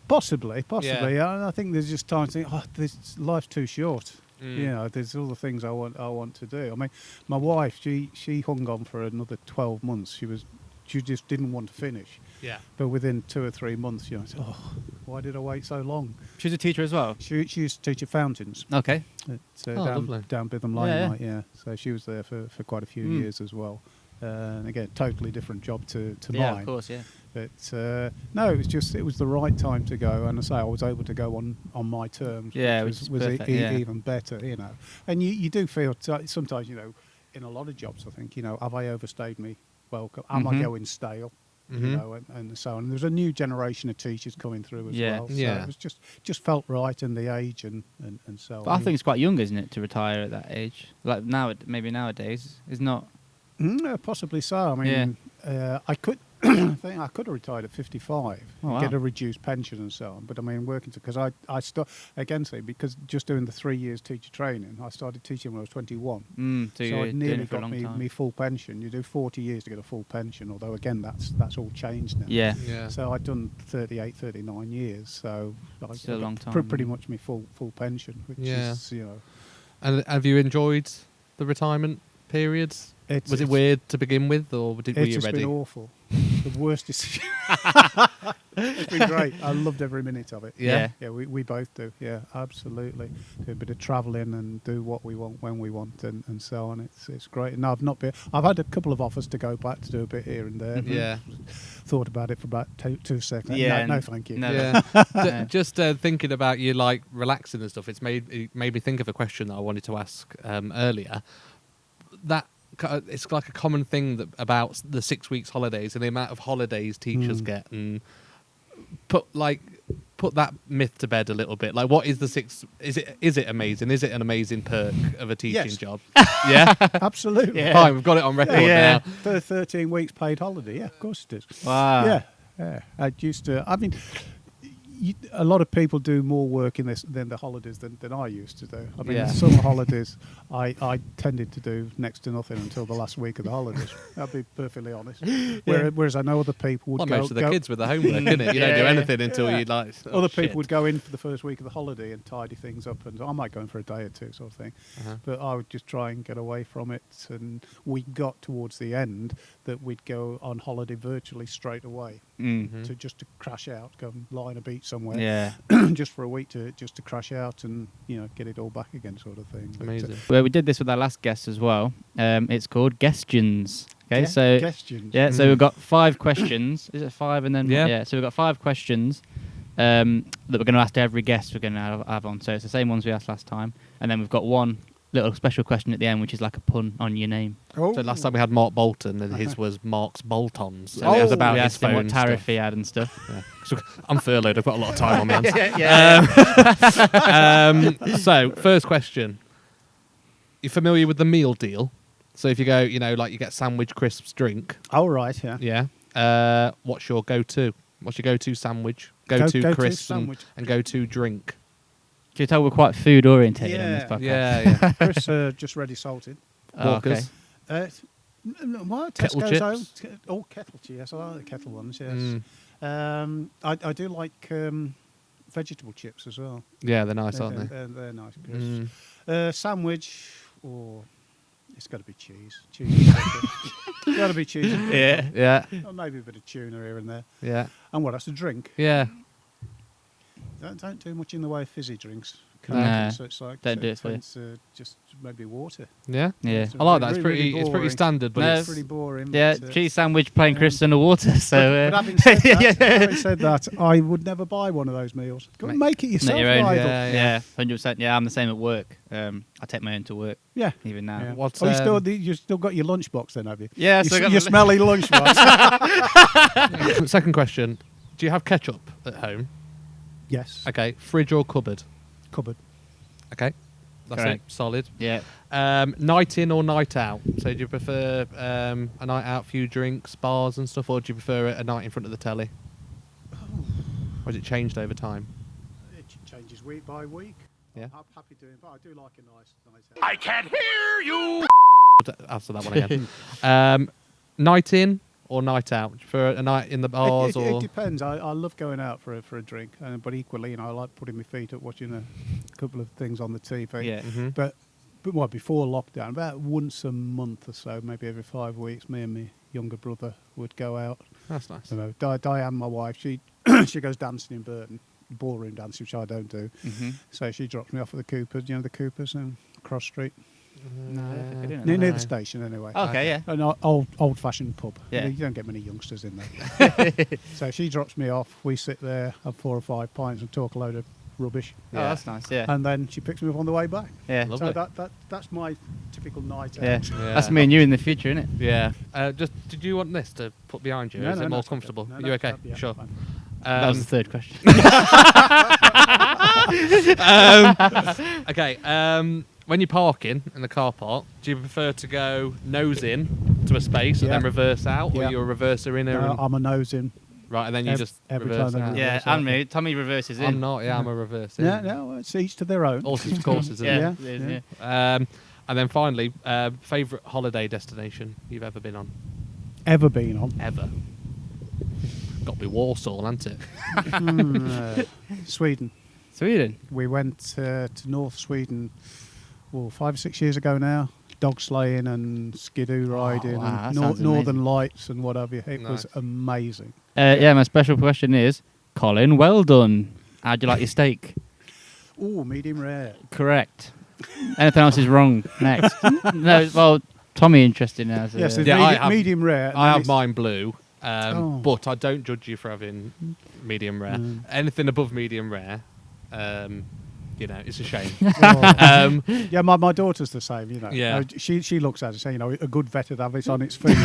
Possibly. I think there's just time to think, life's too short. Mm. There's other things I want to do. I mean, my wife, she hung on for another 12 months. She just didn't want to finish. Yeah. But within 2 or 3 months, I said, why did I wait so long? She's a teacher as well. She used to teach at Fountains. Okay. lovely. down Bitham Lane, Yeah, yeah. So she was there for quite a few Mm. years as well. And again, totally different job to Yeah, mine. of course. Yeah. But no, it was the right time to go, and I was able to go on my terms. Yeah, which which is was perfect, yeah. even better, And you do feel sometimes, in a lot of jobs, I think, have I overstayed me welcome? Am I Mhm. going stale? Mhm. And so on. There's a new generation of teachers coming through as Yeah. well. So Yeah. it was just felt right in the age and so But on. I think it's quite young, isn't it, to retire at that age? Like maybe nowadays, it's not. Possibly so. I mean, I could. I think I could have retired at 55, Oh, wow. get a reduced pension and so on. But I mean, working because because just doing the 3 years teacher training, I started teaching when I was 21. So So you're I doing nearly it for a got long time. me full pension. You do 40 years to get a full pension, although again that's all changed now. Yeah. Yeah. So I'd done 38, 39 years. So I Still a long time, Pretty yeah. much me full pension, which Yeah. is And have you enjoyed the retirement periods? Was it weird to begin with, or were It's you just ready? been awful. The worst decision. It's been great. I loved every minute of it. Yeah. Yeah, we both do. Yeah, absolutely. Do a bit of travelling and do what we want when we want and so on. It's great. And I've had a couple of offers to go back to do a bit here and there. Yeah. Thought about it for about two seconds. Yeah, No, thank you. no. Yeah. Yeah. Just thinking about you relaxing and stuff, it made me think of a question that I wanted to ask earlier. That it's like a common thing about the 6 weeks holidays and the amount of holidays teachers get, and put that myth to bed a little bit. Like, what is the six? Is it amazing? Is it an amazing perk of a teaching Yes. job? Yeah. Absolutely. Yeah. Fine, we've got it on record Yeah. now. 13 weeks paid holiday. Yeah, of course it is. Wow. Yeah. I used to. I mean, a lot of people do more work in this than the holidays than I used to do. I mean, Yeah. summer holidays, I tended to do next to nothing until the last week of the holidays. I'll be perfectly honest. Whereas I know other people would Well, go. most of the kids with the homework, isn't it? You don't do Yeah. anything until you Other people would go in for the first week of the holiday and tidy things up, and I might go in for a day or two, sort of thing. Uh-huh. But I would just try and get away from it. And we got towards the end that we'd go on holiday virtually straight away Mm. to crash out, go and lie on a beach somewhere, Yeah. just for a week to crash out and get it all back again, sort of thing. But, Amazing. Well, we did this with our last guest as well. It's called Guestions. Okay, yeah, so questions. yeah, so we've got 5 questions. Is it 5 and then Yeah. So we've got 5 questions. that we're going to ask to every guest we're going to have on. So it's the same ones we asked last time. And then we've got one little special question at the end, which is like a pun on your name. Oh. So last time we had Mark Bolton, and his was Mark's Bolt-ons. So it it was was about we his asked him phone what tariff stuff. he had and stuff. Yeah. So I'm furloughed. I've got a lot of time on my hands. So first question: you familiar with the meal deal? So if you go, like you get sandwich, crisps, drink. Oh, right, yeah. Yeah. What's your go-to? What's your go-to sandwich? Go-to crisps and go-to drink. Can you tell we're quite food orientated on this podcast? Yeah. Chris, just ready salted. Walkers. What? Kettle Tesco's chips? Oh, kettle chips. Yes, I like the kettle ones, yes. I do like vegetable chips as well. Yeah, they're nice, aren't they? They're nice, crisps. Sandwich, it's got to be cheese. Cheese. It's got to be cheese. Yeah. Or maybe a bit of tuna here and there. Yeah. And what else? A drink. Yeah. Don't do much in the way of fizzy drinks. No, So it's like don't do it for you. Just maybe water. Yeah. Yeah. I like that. It's Really pretty boring. standard, but No. it's Pretty boring. Yeah, but, cheese sandwich, plain crisps and a water. So, but having said that, I would never buy one of those meals. Go and make it yourself, your own. rival. Yeah, 100%. Yeah, I'm the same at work. I take my own to work. Yeah. Even now. Yeah. What's, you still got your lunchbox then, have you? Yeah, You so I s- got your the- smelly lunchbox. Second question: do you have ketchup at home? Yes. Okay. Fridge or cupboard? Cupboard. Okay. That's Correct. it. Solid. Yeah. Night in or night out? So do you prefer a night out, few drinks, bars and stuff, or do you prefer a night in front of the telly? Or has it changed over time? It changes week by week. Yeah. I'm happy doing, but I do like a nice out. I can't hear you. Answer that one again. Night in or night out? Do you prefer a night in the bars It or? depends. I love going out for a drink, but equally, I like putting my feet up, watching a couple of things on the TV. Yeah. Mhm. But what, before lockdown, about once a month or so, maybe every 5 weeks, me and my younger brother would go out. That's nice. Diane, my wife, she she goes dancing in Burton, ballroom dancing, which I don't do. Mm-hmm. So she drops me off at the Coopers, the Coopers and Cross Street, No, I don't think I do know. near the station anyway. Okay, yeah. An old-fashioned pub. Yeah. You don't get many youngsters in there. So she drops me off. We sit there, have 4 or 5 pints, and talk a load of rubbish. Oh, that's nice. Yeah. And then she picks me up on the way back. Yeah. Lovely. So that's my typical night Yeah. out. Yeah. That's me and you in the future, isn't it? Yeah. Did you want this to put behind you? Is it more it's okay. comfortable? No, Are you okay? yeah, Sure. fine. That was the third question. Okay. When you're parking in the car park, do you prefer to go nose in to a space and Yeah. then reverse out, or Yeah. you're a reverser in there? No, and, I'm a nose in. right, and then you ev- just every reverse time I out. reverse. Yeah, Reverse and out. me. Tommy reverses in. I'm not. Yeah, I'm a reverse in. Yeah, no, it's each to their own. Horses for courses, isn't Yeah. it? it is, Yeah. yeah. And then finally, favourite holiday destination you've ever been on? Ever been on? Ever? Got to be Warsaw, hasn't it? Sweden. Sweden. We went to North Sweden 5 or 6 years ago now. Dog sleighing and skidoo riding wow, that and sounds Northern amazing. Lights and what have you. It was Nice. amazing. Yeah, my special question is, Colin Wheeldon, how'd you like your steak? Oh, medium rare. Correct. Anything else is wrong. Next. No, well, Tommy interested now. So Yes, there's Yeah, I have- medium rare. and I then have it's- mine blue, Oh. but I don't judge you for having medium rare. Anything above medium rare, it's a shame. Oh. Yeah, my daughter's the same, Yeah. She looks at it saying, a good vet would have it on its feet.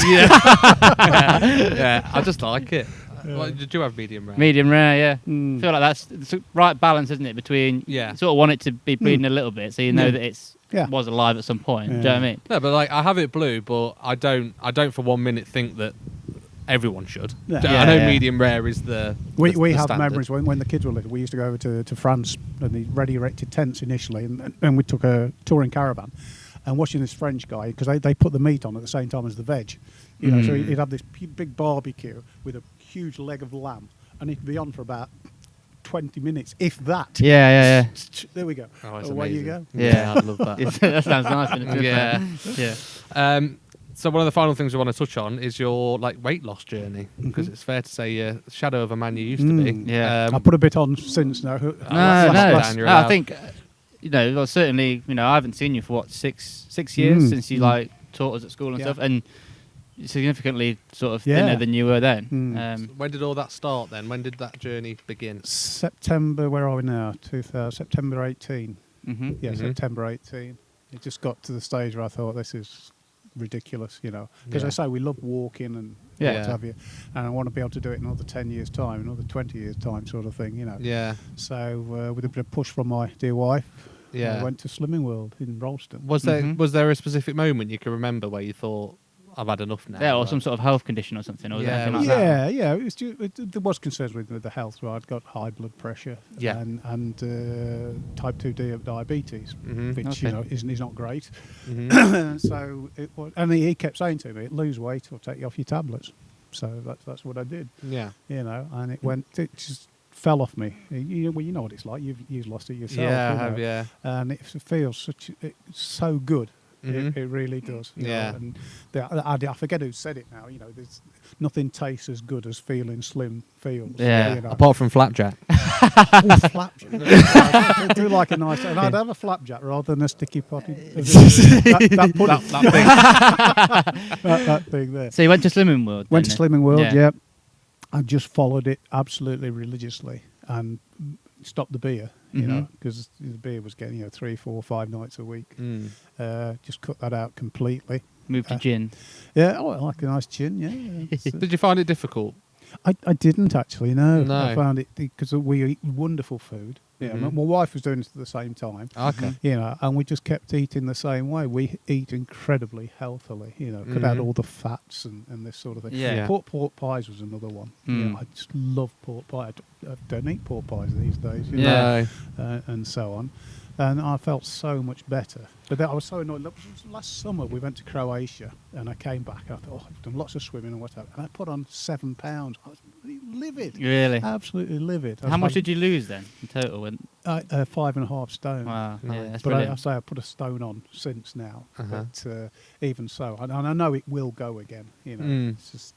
Yeah, I just like it. Well, did you have medium rare? medium rare, yeah. Mm. I feel like that's the right balance, isn't it? Between Yeah. you sort of want it to be bleeding a little bit, so you know Yeah. that it's Yeah. was alive at some point. Do you know Yeah. what I mean? No, but like I have it blue, but I don't for 1 minute think that everyone should. Yeah. I Yeah, know yeah. medium rare is the We the have standard. memories when the kids were little. We used to go over to France and the ready erected tents initially, and we took a touring caravan and watching this French guy, because they put the meat on at the same time as the veg. So he'd have this big barbecue with a huge leg of lamb, and it'd be on for about 20 minutes, if that. Yeah. There we go. Oh, it's Away you amazing. go. Yeah, I love that. That sounds nice. Doesn't it? Yeah. Yeah. So one of the final things we want to touch on is your weight loss journey, because it's fair to say you're a shadow of a man you used to be. Yeah. I put a bit on since now. No, down, you're I allowed. think well, certainly I haven't seen you for 6 years since you taught us at school and Yeah. stuff, and significantly sort of thinner than you were then. When did all that start then? When did that journey begin? September, where are we now? September 18. Mm-hmm. Yeah, September 18. It just got to the stage where I thought, this is ridiculous, because I say we love walking and what have you, and I want to be able to do it in another 10 years time, another 20 years time, sort of thing, Yeah. So with a bit of push from my dear wife, I went to Slimming World in Rollston. Was there a specific moment you can remember where you thought, I've had enough now? Yeah, or some sort of health condition or something, or anything like that. Yeah. It was there was concerns with the health. Right, I'd got high blood pressure, and type 2 diabetes, which is not great. So it was, and he kept saying to me, "Lose weight or take you off your tablets." So that's what I did. Yeah, and it just fell off me. You know what it's like. You've lost it yourself. Yeah, I have. Yeah, and it feels it's so good. It really does. And I forget who said it now. There's nothing tastes as good as feeling slim feels. Yeah. Apart from flapjack. Flapjack. I do like a nice, and I'd have a flapjack rather than a sticky potty. that thing there. So you went to Slimming World. Went to Slimming World. Yeah. I just followed it absolutely religiously and stopped the beer. Because the beer was getting 3, 4, 5 nights a week. Just cut that out completely. Moved to gin. Yeah, I like a nice gin. Yeah. Did you find it difficult? I didn't actually. No. No. I found it because we eat wonderful food. Yeah, my wife was doing it at the same time. Okay. And we just kept eating the same way. We eat incredibly healthily. Cut out all the fats and this sort of thing. Yeah. Pork pies was another one. I just love pork pie. I don't eat pork pies these days. And so on. And I felt so much better. But then I was so annoyed. Last summer we went to Croatia, and I came back. And I thought, I've done lots of swimming and whatever. And I put on 7 pounds. I was livid. Really? Absolutely livid. How much did you lose then in total? 5.5 stone. Wow. Yeah, that's but brilliant. I put a stone on since now. But even so, and I know it will go again. It's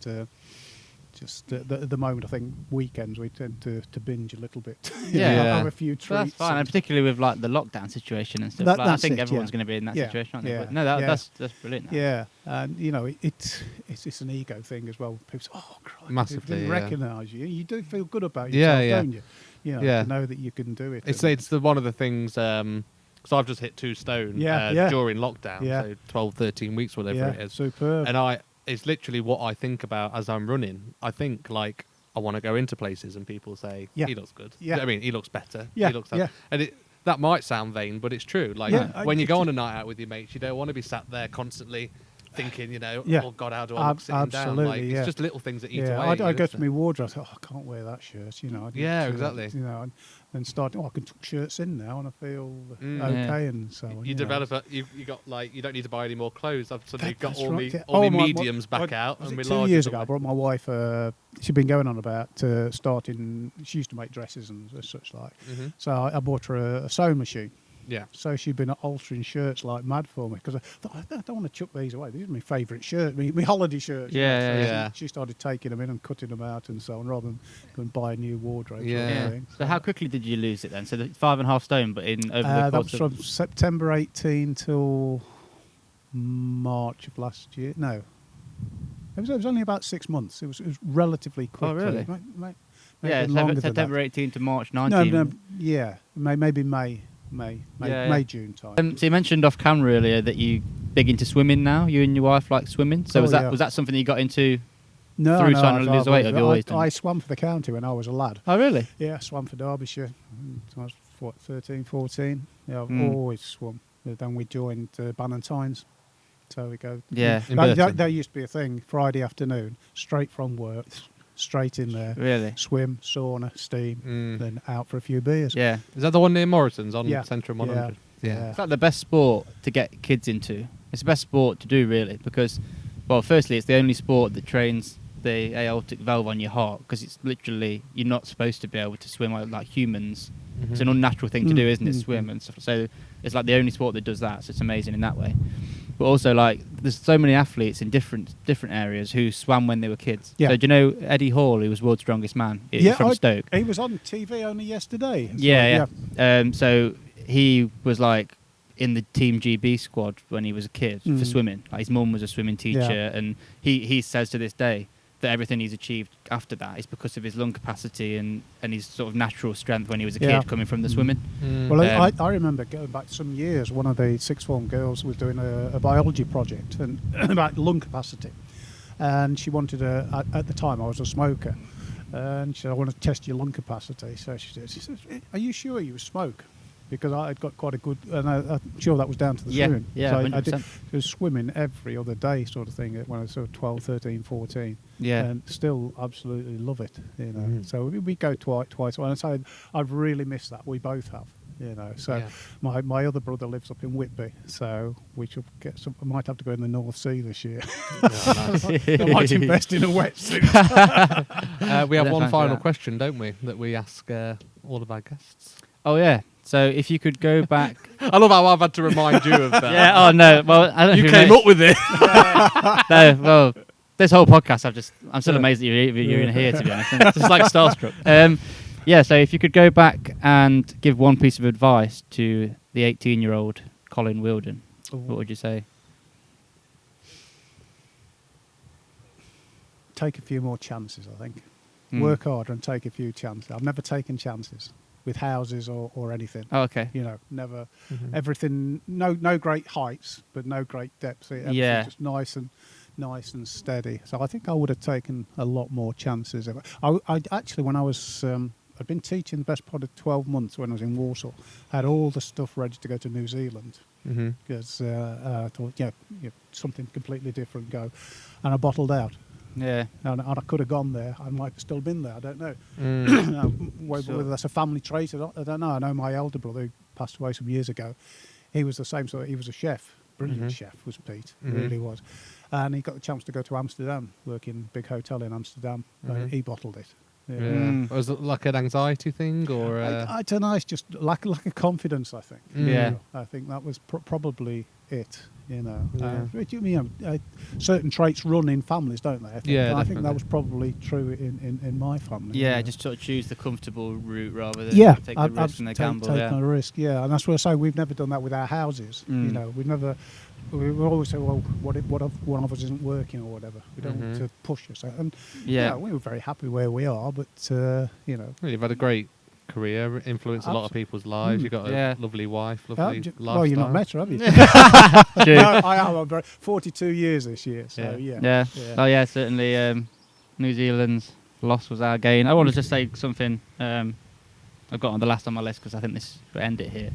just at the moment, I think weekends we tend to binge a little bit. Have a few treats. That's fine, and particularly with like the lockdown situation and stuff. I think everyone's going to be in that situation, aren't they? But no, that's brilliant. Yeah, and it's an ego thing as well. People say, "Oh, Christ, massively recognise you. You do feel good about yourself, don't you? To know that you can do it. It's one of the things. So I've just hit 2 stone during lockdown, so 12, 13 weeks, whatever it is. Superb. And it's literally what I think about as I'm running. I think like I want to go into places and people say, he looks good. Yeah. I mean, he looks better. Yeah. He looks that. And that might sound vain, but it's true. Like when you go on a night out with your mates, you don't want to be sat there constantly thinking, oh God, how do I look sitting down? Like, it's just little things that eat away. I go to my wardrobe. I thought, I can't wear that shirt. Exactly. And start. I can tuck shirts in now, and I feel okay. And so you develop you got like you don't need to buy any more clothes. I've suddenly got all my mediums back out. And 2 years ago, I brought my wife. She'd been going on about starting. She used to make dresses and such like. So I bought her a sewing machine. Yeah. So she'd been altering shirts like mad for me because I thought, I don't want to chuck these away. These are my favourite shirts, my holiday shirts. She started taking them in and cutting them out and so on, rather than go and buy a new wardrobe. So how quickly did you lose it then? So the 5.5 stone, but in over the course that was from September 18 till March of last year. No, it was only about 6 months. It was relatively quick. Oh really? September 18 to March 19. Maybe May, June time. So you mentioned off camera earlier that you big into swimming now. You and your wife like swimming. So was that something that you got into through trying to lose weight? Have you always done? I swam for the county when I was a lad. Oh really? Yeah, I swam for Derbyshire. I was 13, 14. Yeah, I've always swum. But then we joined Ballantines. So we go. Yeah. There used to be a thing Friday afternoon, straight from work. Straight in there. Really? Swim, sauna, steam, then out for a few beers. Yeah. Is that the one near Morrison's on Central 100? Yeah. It's like the best sport to get kids into. It's the best sport to do, really, because, well, firstly, it's the only sport that trains the aortic valve on your heart, because it's literally, you're not supposed to be able to swim like humans. It's an unnatural thing to do, isn't it, swim and stuff. So it's like the only sport that does that, so it's amazing in that way. But also, like, there's so many athletes in different areas who swam when they were kids. Yeah. So do you know Eddie Hall, who was world's strongest man from Stoke? He was on TV only yesterday. So he was like, in the Team GB squad when he was a kid for swimming. Like his mum was a swimming teacher, and he says to this day that everything he's achieved after that is because of his lung capacity and his sort of natural strength when he was a kid coming from the swimming. Well, I remember going back some years, one of the sixth form girls was doing a biology project and about lung capacity. And she wanted at the time I was a smoker, and she said, I want to test your lung capacity. So she said, are you sure you smoke? Because I had got quite a good, and I'm sure that was down to the swimming. Yeah, so 100%. I was swimming every other day sort of thing when I was sort of 12, 13, 14. Yeah. And still absolutely love it, you know. So we go twice. And I say I've really missed that. We both have, you know. So my other brother lives up in Whitby, so we should get some. I might have to go in the North Sea this year. I might invest in a wetsuit. We have one final question, don't we, that we ask all of our guests. Oh yeah. So if you could go back, I love how I've had to remind you of that. yeah. Oh no. Well, I don't know You if came up with it. No. Well, this whole podcast, I'm still amazed that you're in here. To be honest, it's just like starstruck. Yeah. So if you could go back and give one piece of advice to the 18-year-old Colin Wheeldon, what would you say? Take a few more chances, I think. Work harder and take a few chances. I've never taken chances with houses or anything. Oh, okay. You know, never everything. No great heights, but no great depths. Yeah. Just nice and steady. So I think I would have taken a lot more chances. I actually, when I was, I'd been teaching the best part of 12 months when I was in Warsaw. Had all the stuff ready to go to New Zealand because I thought, something completely different go, and I bottled out. Yeah. And I could have gone there. I might have still been there. I don't know. Whether that's a family trait or not, I don't know. I know my elder brother, who passed away some years ago, he was the same sort. He was a chef, brilliant chef was Pete, really was. And he got the chance to go to Amsterdam, work in a big hotel in Amsterdam. He bottled it. Yeah. Was it like an anxiety thing, or? I don't know. It's just lack of confidence, I think. Yeah. I think that was probably it. You know, certain traits run in families, don't they? I think. I think that was probably true in my family. Yeah, just sort of choose the comfortable route rather than take the risk and the gamble. Taking a risk, and that's what I say. We've never done that with our houses. You know, we always say, well, what if one of us isn't working or whatever? We don't want to push us. And we were very happy where we are, but you know, you've had a great career, influenced a lot of people's lives. You've got a lovely wife, lovely lifestyle. Well, you've not met her, have you? No, I am. I'm 42 years this year, so yeah. Oh yeah, certainly. New Zealand's loss was our gain. I want to just say something. I've got on the last on my list because I think this will end it here.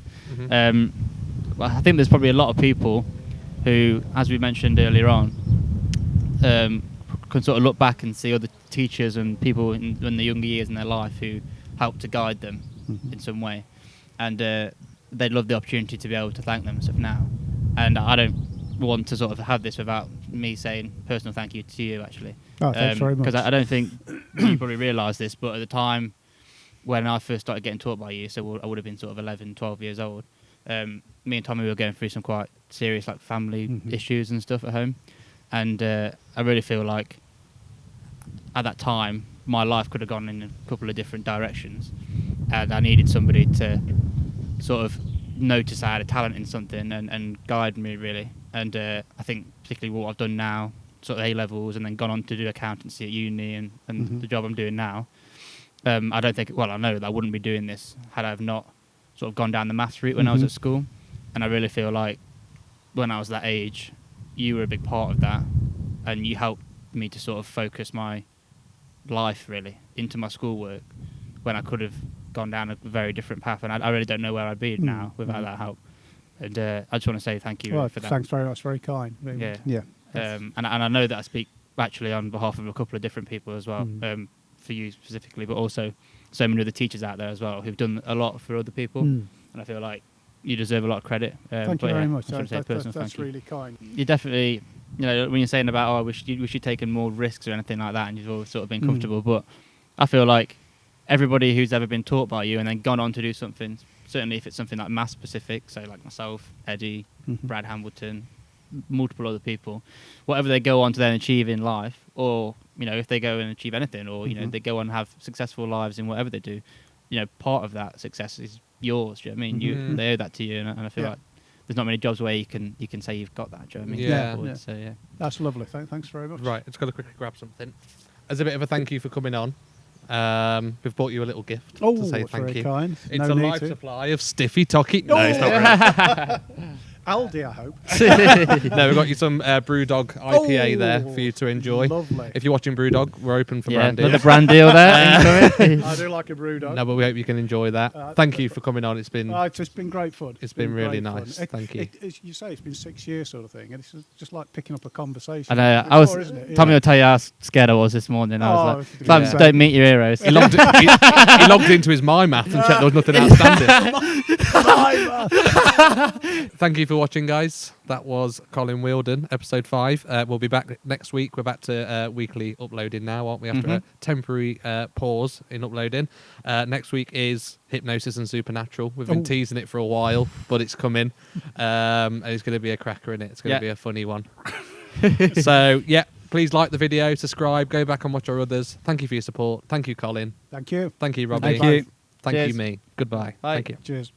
Well, I think there's probably a lot of people who, as we mentioned earlier on, can sort of look back and see other teachers and people in the younger years in their life who helped to guide them in some way, and they'd love the opportunity to be able to thank them now. And I don't want to sort of have this without me saying personal thank you to you, actually. Oh, thanks very much. Because I don't think you probably realise this, but at the time when I first started getting taught by you, so I would have been sort of 11, 12 years old, me and Tommy were going through some quite serious family issues and stuff at home, and I really feel like at that time my life could have gone in a couple of different directions, and I needed somebody to sort of notice I had a talent in something and guide me, really. And I think particularly what I've done now, sort of A-levels, and then gone on to do accountancy at uni and the job I'm doing now, I don't think, I know that I wouldn't be doing this had I have not sort of gone down the maths route when I was at school. And I really feel like when I was that age, you were a big part of that, and you helped me to sort of focus my life really into my schoolwork when I could have gone down a very different path, and I really don't know where I'd be now without that help. And I just want to say thank you for that. Thanks very much, very kind. Yeah. And I know that I speak actually on behalf of a couple of different people as well, for you specifically, but also so many other teachers out there as well who've done a lot for other people, and I feel like you deserve a lot of credit. Thank you very much. That's really kind. You definitely, when you're saying about we should taken more risks or anything like that, and you've always sort of been comfortable, but I feel like everybody who's ever been taught by you and then gone on to do something, certainly if it's something like maths specific, so like myself, Eddie, Brad Hambleton, multiple other people, whatever they go on to then achieve in life, or if they go and achieve anything, or they go on and have successful lives in whatever they do, part of that success is yours. Do you know what I mean? They owe that to you, and I feel like there's not many jobs where you can say you've got that. Do you know what I mean? Yeah. Forward, Yeah. So yeah. That's lovely. Thanks very much. Right, just got to quickly grab something. As a bit of a thank you for coming on, we've bought you a little gift Oh, to say that's thank very you. kind. It's No a need live to. supply of Stiffy Tocky. No, it's not really. Aldi, I hope. No, we've got you some Brewdog IPA there for you to enjoy. Lovely. If you're watching Brewdog, we're open for Yeah, brand deals. another brand deal there. incoming. I do like a brew dog. No, but we hope you can enjoy that. That's Thank you perfect. for coming on. It's been It's been great fun. It's been really great fun. nice. Thank you. As you say, it's been 6 years sort of thing, and it's just like picking up a I conversation. know. Before, I was. isn't it? Tommy Yeah. will tell you how scared I was this morning. I was Oh, like, it's "Fams, yeah. don't meet your heroes." he logged into his My Math and checked there was nothing outstanding. Thank you for watching, guys. That was Colin Wheeldon, episode 5. We'll be back next week. We're back to weekly uploading now, aren't we? After a temporary pause in uploading. Next week is Hypnosis and Supernatural. We've been teasing it for a while, but it's coming. And it's going to be a cracker in it. It's going to be a funny one. So, yeah, please like the video, subscribe, go back and watch our others. Thank you for your support. Thank you, Colin. Thank you. Thank you, Robbie. Thank you. Thank Cheers. you, me. Goodbye. Bye. Thank you. Cheers.